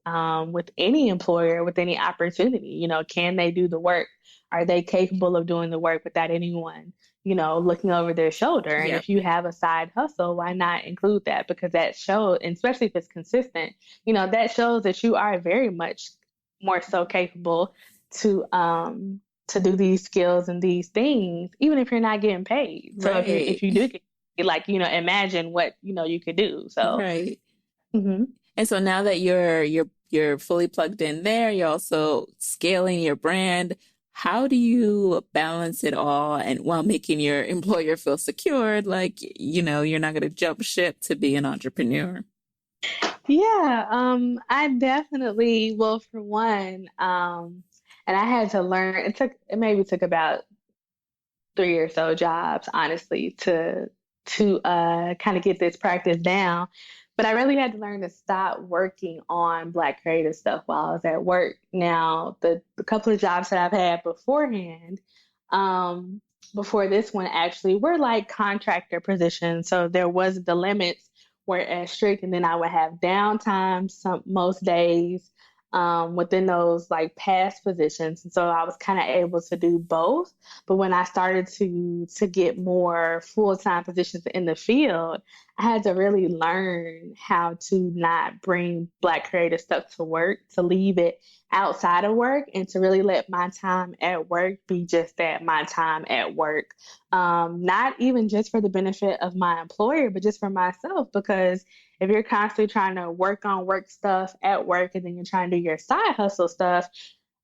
with any employer, with any opportunity. Can they do the work? Are they capable of doing the work without anyone, looking over their shoulder? And Yep. if you have a side hustle, why not include that? Because that shows, and especially if it's consistent, that shows that you are very much more so capable to do these skills and these things, even if you're not getting paid. So if Right. you do get, like, imagine what, you could do. So, Right. mhm. And so now that you're fully plugged in there, you're also scaling your brand. How do you balance it all and while making your employer feel secured, like, you're not going to jump ship to be an entrepreneur? Yeah, I definitely, well, for one, and I had to learn, it maybe took about 3 or so jobs, honestly, to kind of get this practice down. But I really had to learn to stop working on Black creative stuff while I was at work. Now, the couple of jobs that I've had beforehand, um, before this one actually, were like contractor positions. So there was the limits were as strict, and then I would have downtime most days within those like past positions. And so I was kind of able to do both. But when I started to get more full-time positions in the field, I had to really learn how to not bring Black creative stuff to work, to leave it outside of work, and to really let my time at work be just that, my time at work. Not even just for the benefit of my employer, but just for myself, because if you're constantly trying to work on work stuff at work and then you're trying to do your side hustle stuff,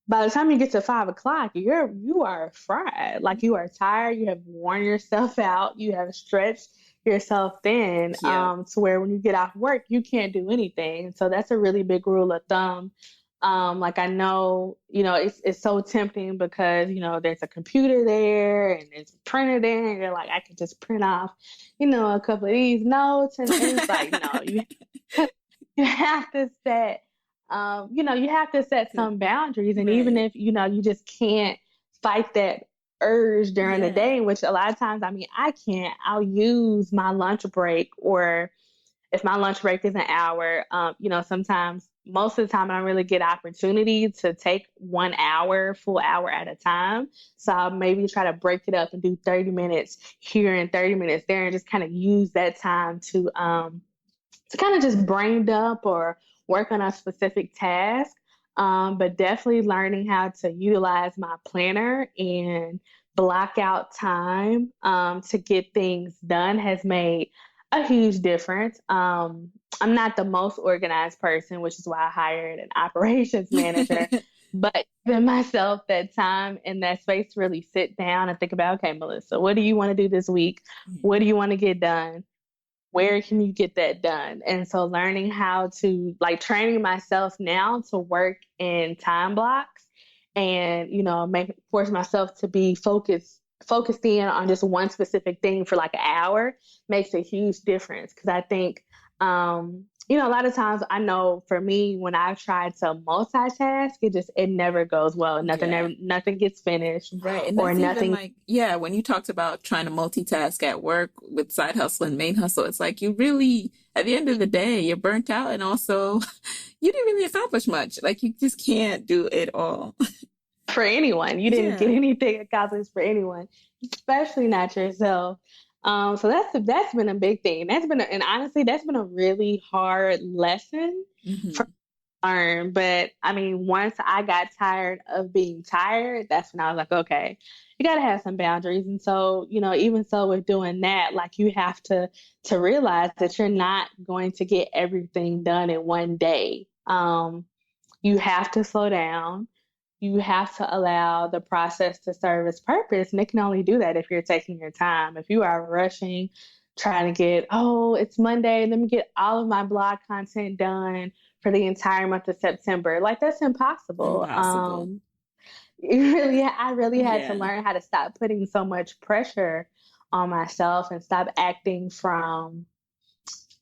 by the time you get to 5 o'clock, you are fried. Like, you are tired, you have worn yourself out, you have stretched yourself thin, Yeah. to where when you get off work, you can't do anything. So that's a really big rule of thumb. Like, I know, it's so tempting because, there's a computer there and there's a printer there, and you're like, I could just print off, a couple of these notes. And it's like, no, you have to set, you have to set some boundaries. And even Right. if, you just can't fight that urge during the Yeah. day, which a lot of times, I mean, I can't, I'll use my lunch break, or if my lunch break is an hour, sometimes, most of the time, I don't really get opportunity to take 1 hour, full hour at a time. So I'll maybe try to break it up and do 30 minutes here and 30 minutes there, and just kind of use that time to kind of just brain dump or work on a specific task. But definitely learning how to utilize my planner and block out time to get things done has made a huge difference. I'm not the most organized person, which is why I hired an operations manager. But giving myself that time and that space to really sit down and think about, okay, Melissa, what do you want to do this week? What do you want to get done? Where can you get that done? And so learning how to, like, training myself now to work in time blocks, and, force myself to be focused in on just one specific thing for like an hour makes a huge difference. Cause I think, a lot of times, I know for me, when I've tried to multitask, it never goes well. Yeah. Nothing gets finished, Right. And or that's even nothing. like, yeah, when you talked about trying to multitask at work with side hustle and main hustle, it's like you really, at the end of the day, you're burnt out, and also you didn't really accomplish much. Like, you just can't do it all. For anyone. You didn't get Yeah. anything accomplished for anyone, especially not yourself. So that's been a big thing. And honestly, that's been a really hard lesson for Hmm. learn. But I mean, once I got tired of being tired, that's when I was like, okay, you got to have some boundaries. And so, even so with doing that, like, you have to realize that you're not going to get everything done in one day. You have to slow down. You have to allow the process to serve its purpose. And it can only do that if you're taking your time. If you are rushing, trying to get, oh, it's Monday, let me get all of my blog content done for the entire month of September. Like, that's impossible. Impossible. I really had to Yeah. learn how to stop putting so much pressure on myself and stop acting from,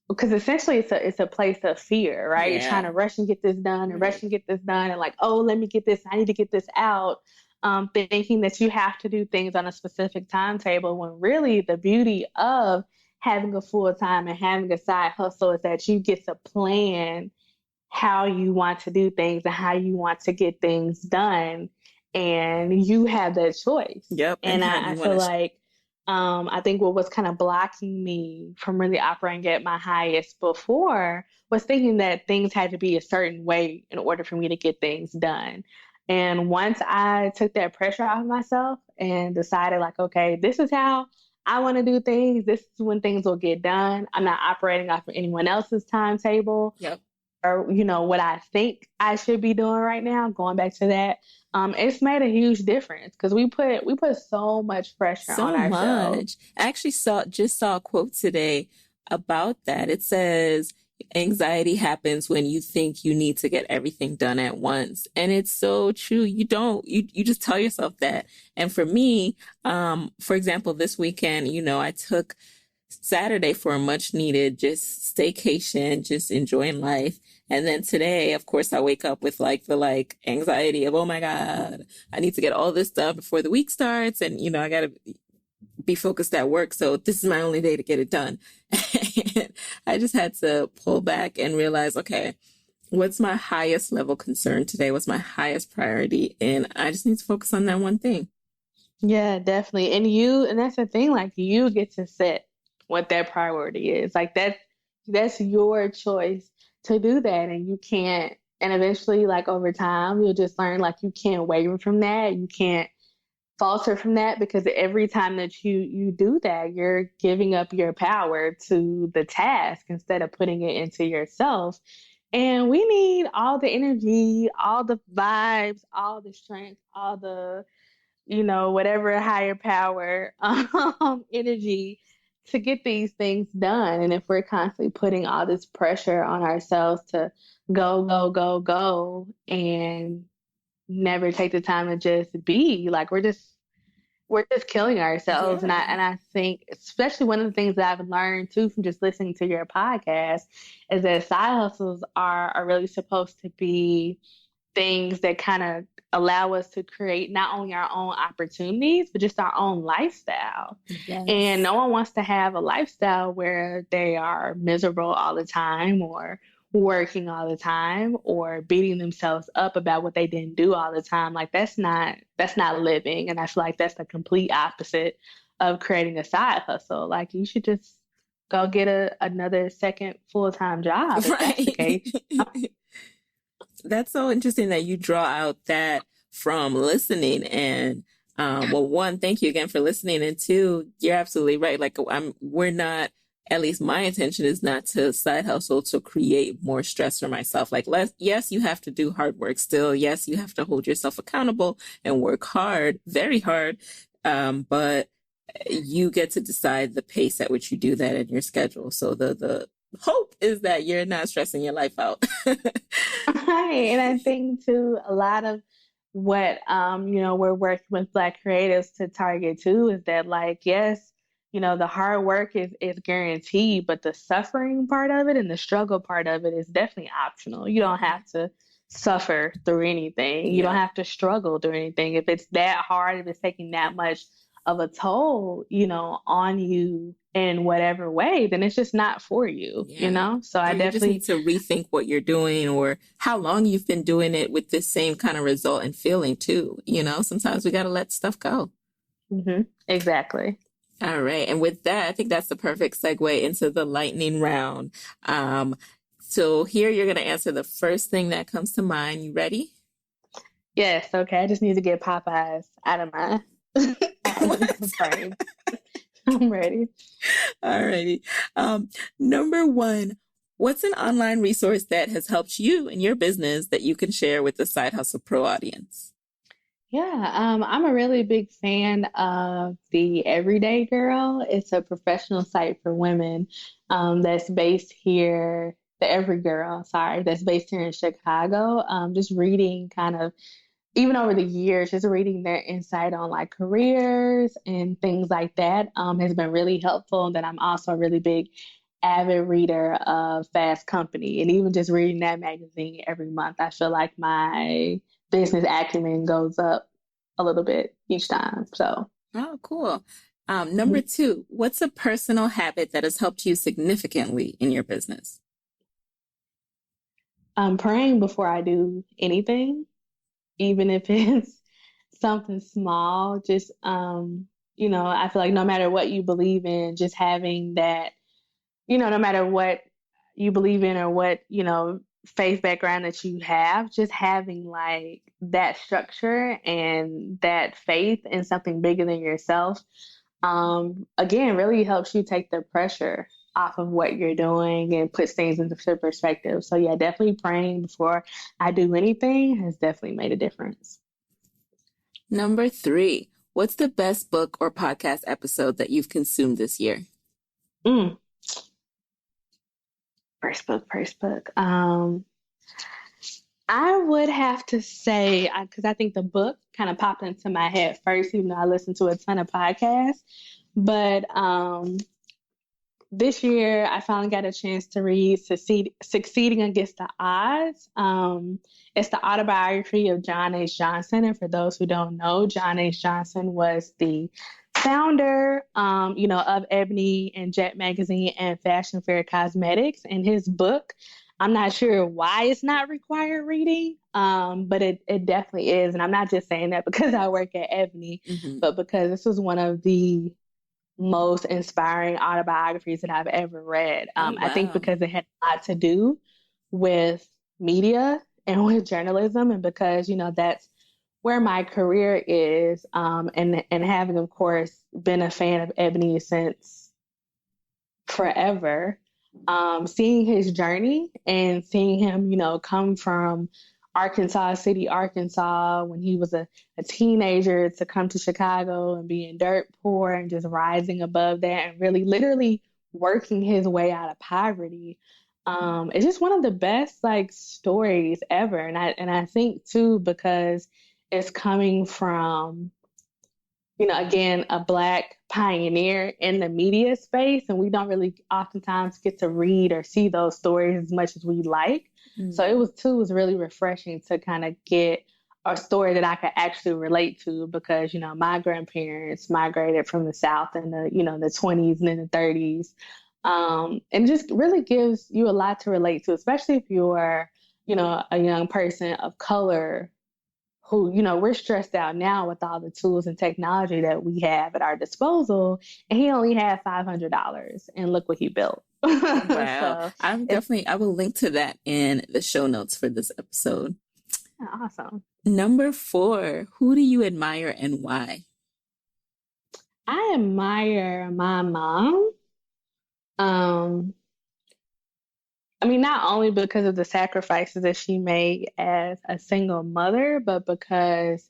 because essentially it's a place of fear, right? You're trying Yeah. to rush and get this done and rush Right. and get this done, and like, oh, let me get this, I need to get this out. thinking that you have to do things on a specific timetable when really the beauty of having a full time and having a side hustle is that you get to plan how you want to do things and how you want to get things done. And you have that choice. Yep. And And how I you feel want to. like I think what was kind of blocking me from really operating at my highest before was thinking that things had to be a certain way in order for me to get things done. And once I took that pressure off of myself and decided, like, okay, this is how I want to do things, this is when things will get done. I'm not operating off of anyone else's timetable Yep. or what I think I should be doing right now, going back to that, it's made a huge difference because we put so much pressure on So ourselves. much. I actually saw a quote today about that. It says anxiety happens when you think you need to get everything done at once. And it's so true. You don't, you just tell yourself that. And for me, for example, this weekend, I took Saturday for a much needed just staycation, just enjoying life. And then today, of course, I wake up with the anxiety of, oh my God, I need to get all this done before the week starts. And, I got to be focused at work. So this is my only day to get it done. And I just had to pull back and realize, okay, what's my highest level concern today? What's my highest priority? And I just need to focus on that one thing. Yeah, definitely. And that's the thing, like you get to set what that priority is. Like that's your choice to do that. And you can't, and eventually, like over time, you'll just learn like you can't waver from that. You can't falter from that because every time that you do that, you're giving up your power to the task instead of putting it into yourself. And we need all the energy, all the vibes, all the strength, all the whatever higher power energy to get these things done. And if we're constantly putting all this pressure on ourselves to go, go, go, go, and never take the time to just be, like we're just killing ourselves. And I Yeah. and I think especially one of the things that I've learned too from just listening to your podcast is that side hustles are really supposed to be things that kind of allow us to create not only our own opportunities, but just our own lifestyle. And Yes. no one wants to have a lifestyle where they are miserable all the time or working all the time or beating themselves up about what they didn't do all the time. Like that's not living. And I feel like that's the complete opposite of creating a side hustle. Like you should just go get another second full-time job if that's the Right. case. That's so interesting that you draw out that from listening. And well, one, thank you again for listening, and two, you're absolutely right. Like we're not. At least my intention is not to side hustle to create more stress for myself. Like, yes, you have to do hard work still. Yes, you have to hold yourself accountable and work hard, very hard. But you get to decide the pace at which you do that in your schedule. So the hope is that you're not stressing your life out. Right. And I think too, a lot of what we're working with Black creatives to target too is that like, yes, the hard work is guaranteed, but the suffering part of it and the struggle part of it is definitely optional. You don't have to suffer through anything. You don't Yeah. have to struggle through anything. If it's that hard, if it's taking that much of a toll, on you in whatever way, then it's just not for you, Yeah. So I Or you just need definitely. to rethink what you're doing or how long you've been doing it with this same kind of result and feeling too. Sometimes we got to let stuff go. Exactly. All right. And with that, I think that's the perfect segue into the lightning round. So here you're going to answer the first thing that comes to mind. You ready? Yes, okay. I just need to get Popeyes out of my brain. I'm ready. All righty. Number one, what's an online resource that has helped you in your business that you can share with the Side Hustle Pro audience? Yeah, I'm a really big fan of the Everyday Girl. It's a professional site for women that's based here, the Every Girl, sorry, that's based here in Chicago. Just reading kind of even over the years, just reading their insight on like careers and things like that has been really helpful. And then I'm also a really big avid reader of Fast Company, and even just reading that magazine every month, I feel like my business acumen goes up. a little bit each time. So, Oh, cool. Number two, what's a personal habit that has helped you significantly in your business? praying before I do anything, even if it's something small, just, I feel like no matter what you believe in, just having that, no matter what you believe in or what, faith background that you have, just having like that structure and that faith in something bigger than yourself, again, really helps you take the pressure off of what you're doing and puts things into perspective. So yeah, definitely praying before I do anything has definitely made a difference. Number three, what's the best book or podcast episode that you've consumed this year? Mm. First book. I would have to say, because I think the book kind of popped into my head first, even though I listened to a ton of podcasts. But this year, I finally got a chance to read Succeeding Against the Odds. It's the autobiography of John H. Johnson. And for those who don't know, John H. Johnson was the founder, of Ebony and Jet Magazine and Fashion Fair Cosmetics. And his book, I'm not sure why it's not required reading, but it definitely is. And I'm not just saying that because I work at Ebony, but because this was one of the most inspiring autobiographies that I've ever read. Wow. I think because it had a lot to do with media and with journalism, and because, that's where my career is, and having, of course, been a fan of Ebony since forever, seeing his journey and seeing him, come from Arkansas City, Arkansas, when he was a teenager to come to Chicago and being dirt poor and just rising above that and really literally working his way out of poverty. It's just one of the best like stories ever. And I think too, because it's coming from, again, a Black pioneer in the media space. And we don't really oftentimes get to read or see those stories as much as we like. So it was really refreshing to kind of get a story that I could actually relate to because, my grandparents migrated from the South in the 20s and in the 30s. And just really gives you a lot to relate to, especially if you're, a young person of color who, we're stressed out now with all the tools and technology that we have at our disposal. And he only had $500 and look what he built. Wow. So I will link to that in the show notes for this episode. Awesome. Number 4, who do you admire and why? I admire my mom. Not only because of the sacrifices that she made as a single mother, but because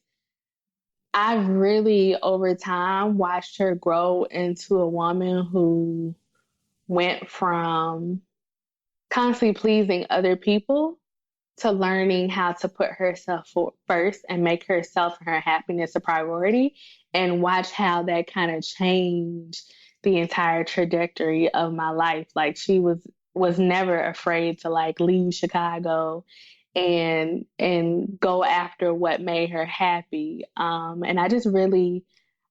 I've really, over time, watched her grow into a woman who went from constantly pleasing other people to learning how to put herself first and make herself and her happiness a priority, and watch how that kind of changed the entire trajectory of my life. Like she was never afraid to like leave Chicago and go after what made her happy. And I just really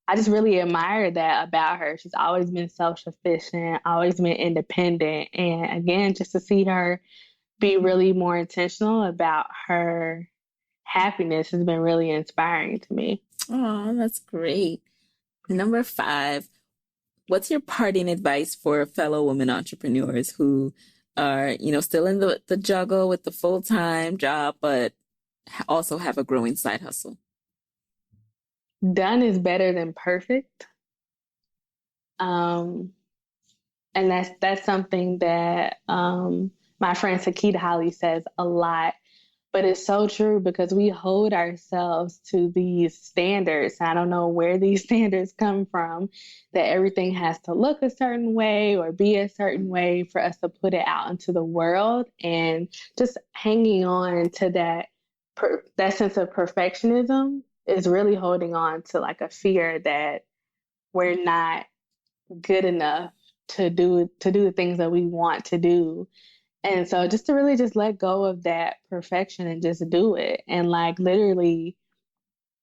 admire that about her. She's always been self-sufficient, always been independent. And again, just to see her be really more intentional about her happiness has been really inspiring to me. Oh, that's great. Number 5, what's your parting advice for fellow women entrepreneurs who are, still in the juggle with the full-time job, but also have a growing side hustle? Done is better than perfect. And that's something that my friend Sakita Holly says a lot, but it's so true because we hold ourselves to these standards. I don't know where these standards come from, that everything has to look a certain way or be a certain way for us to put it out into the world. And just hanging on to that sense of perfectionism is really holding on to like a fear that we're not good enough to do the things that we want to do. And so just to really just let go of that perfection and just do it. And like literally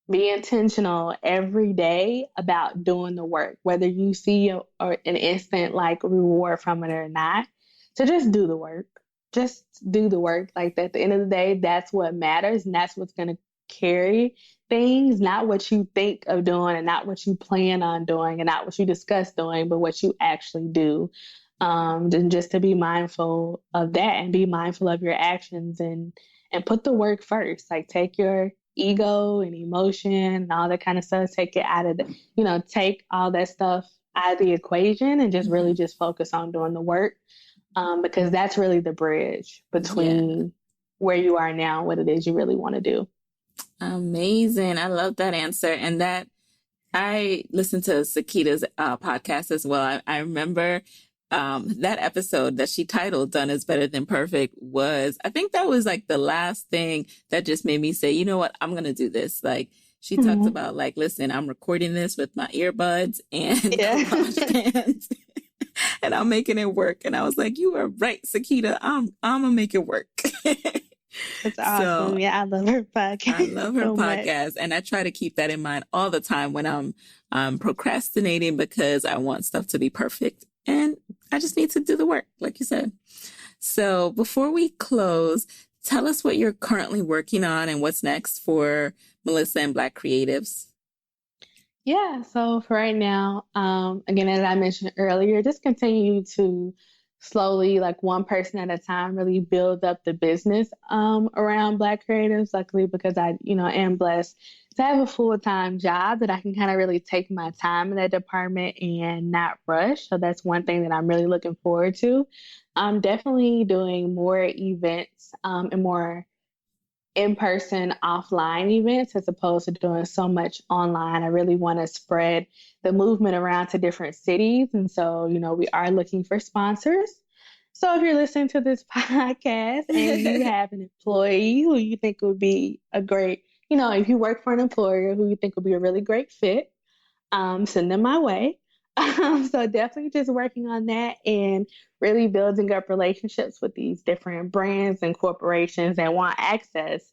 Be intentional every day about doing the work, whether you see or an instant like reward from it or not. So just do the work. Just do the work. Like at the end of the day, that's what matters, and that's what's going to carry things, not what you think of doing and not what you plan on doing and not what you discuss doing, but what you actually do. And just to be mindful of that and be mindful of your actions and put the work first. Like take your ego and emotion and all that kind of stuff, take it out of the, take all that stuff out of the equation and just really just focus on doing the work. Because that's really the bridge between where you are now and what it is you really want to do. Amazing. I love that answer. And that I listened to Sakita's podcast as well. I remember that episode that she titled Done is Better Than Perfect I think that was like the last thing that just made me say, you know what, I'm going to do this. Like she talked about like, listen, I'm recording this with my earbuds and garage bands and I'm making it work. And I was like, you are right, Sakita. I'm going to make it work. That's awesome. So, yeah, I love her podcast. I love her podcast. And I try to keep that in mind all the time when I'm procrastinating because I want stuff to be perfect. And I just need to do the work, like you said. So before we close, tell us what you're currently working on and what's next for Melissa and Black Creatives. Yeah, so for right now, again, as I mentioned earlier, just continue to slowly, like one person at a time, really build up the business around Black creatives. Luckily, because I am blessed to have a full-time job that I can kind of really take my time in that department and not rush. So that's one thing that I'm really looking forward to. I'm definitely doing more events and more in-person offline events as opposed to doing so much online. I really want to spread the movement around to different cities. And so, we are looking for sponsors. So if you're listening to this podcast and you have an employee who you think would be a great, if you work for an employer who you think would be a really great fit, send them my way. So definitely just working on that and really building up relationships with these different brands and corporations that want access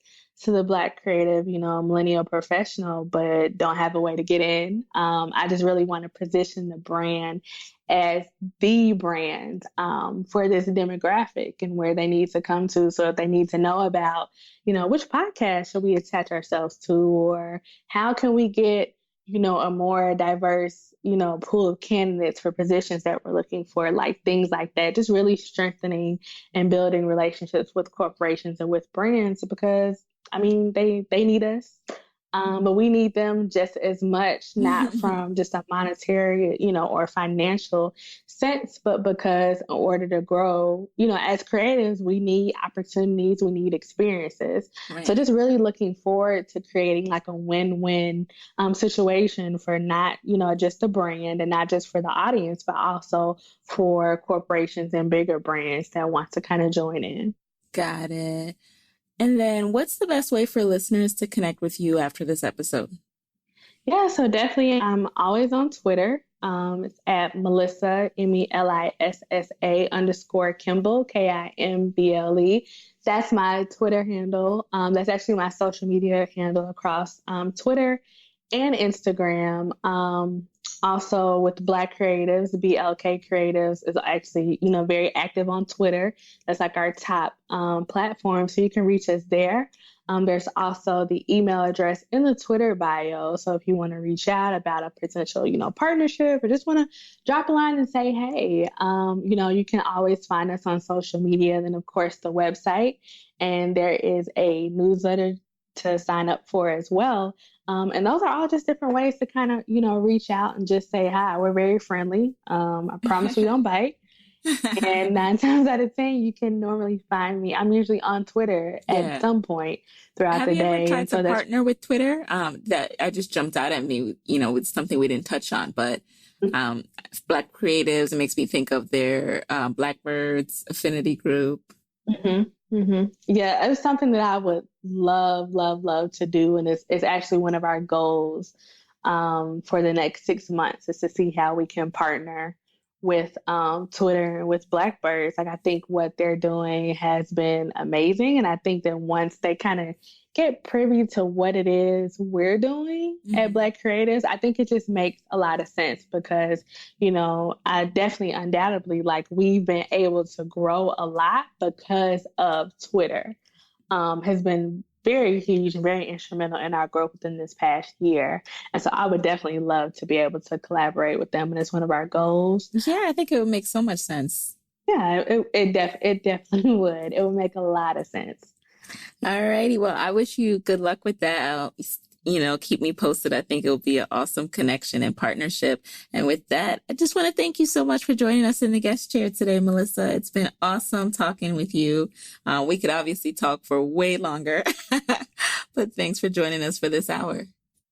to the Black creative, millennial professional, but don't have a way to get in. I just really want to position the brand as the brand for this demographic and where they need to come to. So if they need to know about, which podcast should we attach ourselves to, or how can we get a more diverse, pool of candidates for positions that we're looking for, like things like that. Just really strengthening and building relationships with corporations and with brands because, they need us. But we need them just as much, not from just a monetary, or financial sense, but because in order to grow, as creatives, we need opportunities, we need experiences. Right. So just really looking forward to creating like a win-win situation for not, just the brand and not just for the audience, but also for corporations and bigger brands that want to kind of join in. Got it. And then what's the best way for listeners to connect with you after this episode? Yeah, so definitely I'm always on Twitter. It's at Melissa, MELISSA _Kimble, KIMBLE. That's my Twitter handle. That's actually my social media handle across Twitter and Instagram. Also with Black Creatives, BLK Creatives is actually, very active on Twitter. That's like our top platform. So you can reach us there. There's also the email address in the Twitter bio. So if you want to reach out about a potential, partnership or just want to drop a line and say, hey, you can always find us on social media. Then, of course, the website. And there is a newsletter to sign up for as well. And those are all just different ways to kind of, reach out and just say hi. We're very friendly. I promise we don't bite. And 9 times out of 10, you can normally find me. I'm usually on Twitter at some point throughout the day. Have you ever tried to partner with Twitter? That I just jumped out at me, with something we didn't touch on. But Black Creatives, it makes me think of their Blackbirds affinity group. Mm-hmm. Mm-hmm. Yeah, it's something that I would love to do. And it's actually one of our goals for the next 6 months is to see how we can partner with Twitter and with Blackbirds. Like I think what they're doing has been amazing. And I think that once they kind of get privy to what it is we're doing at Black Creatives, I think it just makes a lot of sense because, I definitely undoubtedly like we've been able to grow a lot because of Twitter. Has been very huge and very instrumental in our growth within this past year. And so I would definitely love to be able to collaborate with them. And it's one of our goals. Yeah, I think it would make so much sense. Yeah, it definitely would. It would make a lot of sense. All righty. Well, I wish you good luck with that. Keep me posted. I think it'll be an awesome connection and partnership. And with that, I just want to thank you so much for joining us in the guest chair today, Melissa. It's been awesome talking with you. We could obviously talk for way longer, but thanks for joining us for this hour.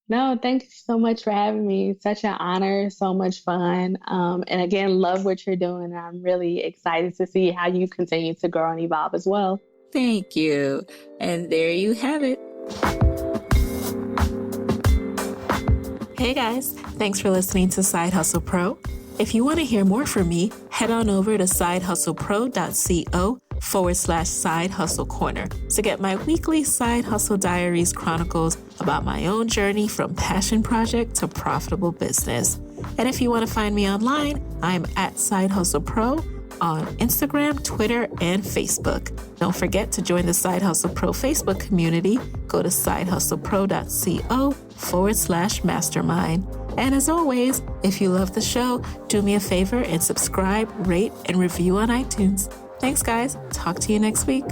No, thank you so much for having me. Such an honor, so much fun. And again, love what you're doing. I'm really excited to see how you continue to grow and evolve as well. Thank you. And there you have it. Hey guys, thanks for listening to Side Hustle Pro. If you want to hear more from me, head on over to sidehustlepro.co/Side Hustle Corner to get my weekly Side Hustle Diaries chronicles about my own journey from passion project to profitable business. And if you want to find me online, I'm at Side Hustle Pro on Instagram, Twitter, and Facebook. Don't forget to join the Side Hustle Pro Facebook community. Go to sidehustlepro.co/mastermind. And as always, if you love the show, do me a favor and subscribe, rate, and review on iTunes. Thanks, guys. Talk to you next week.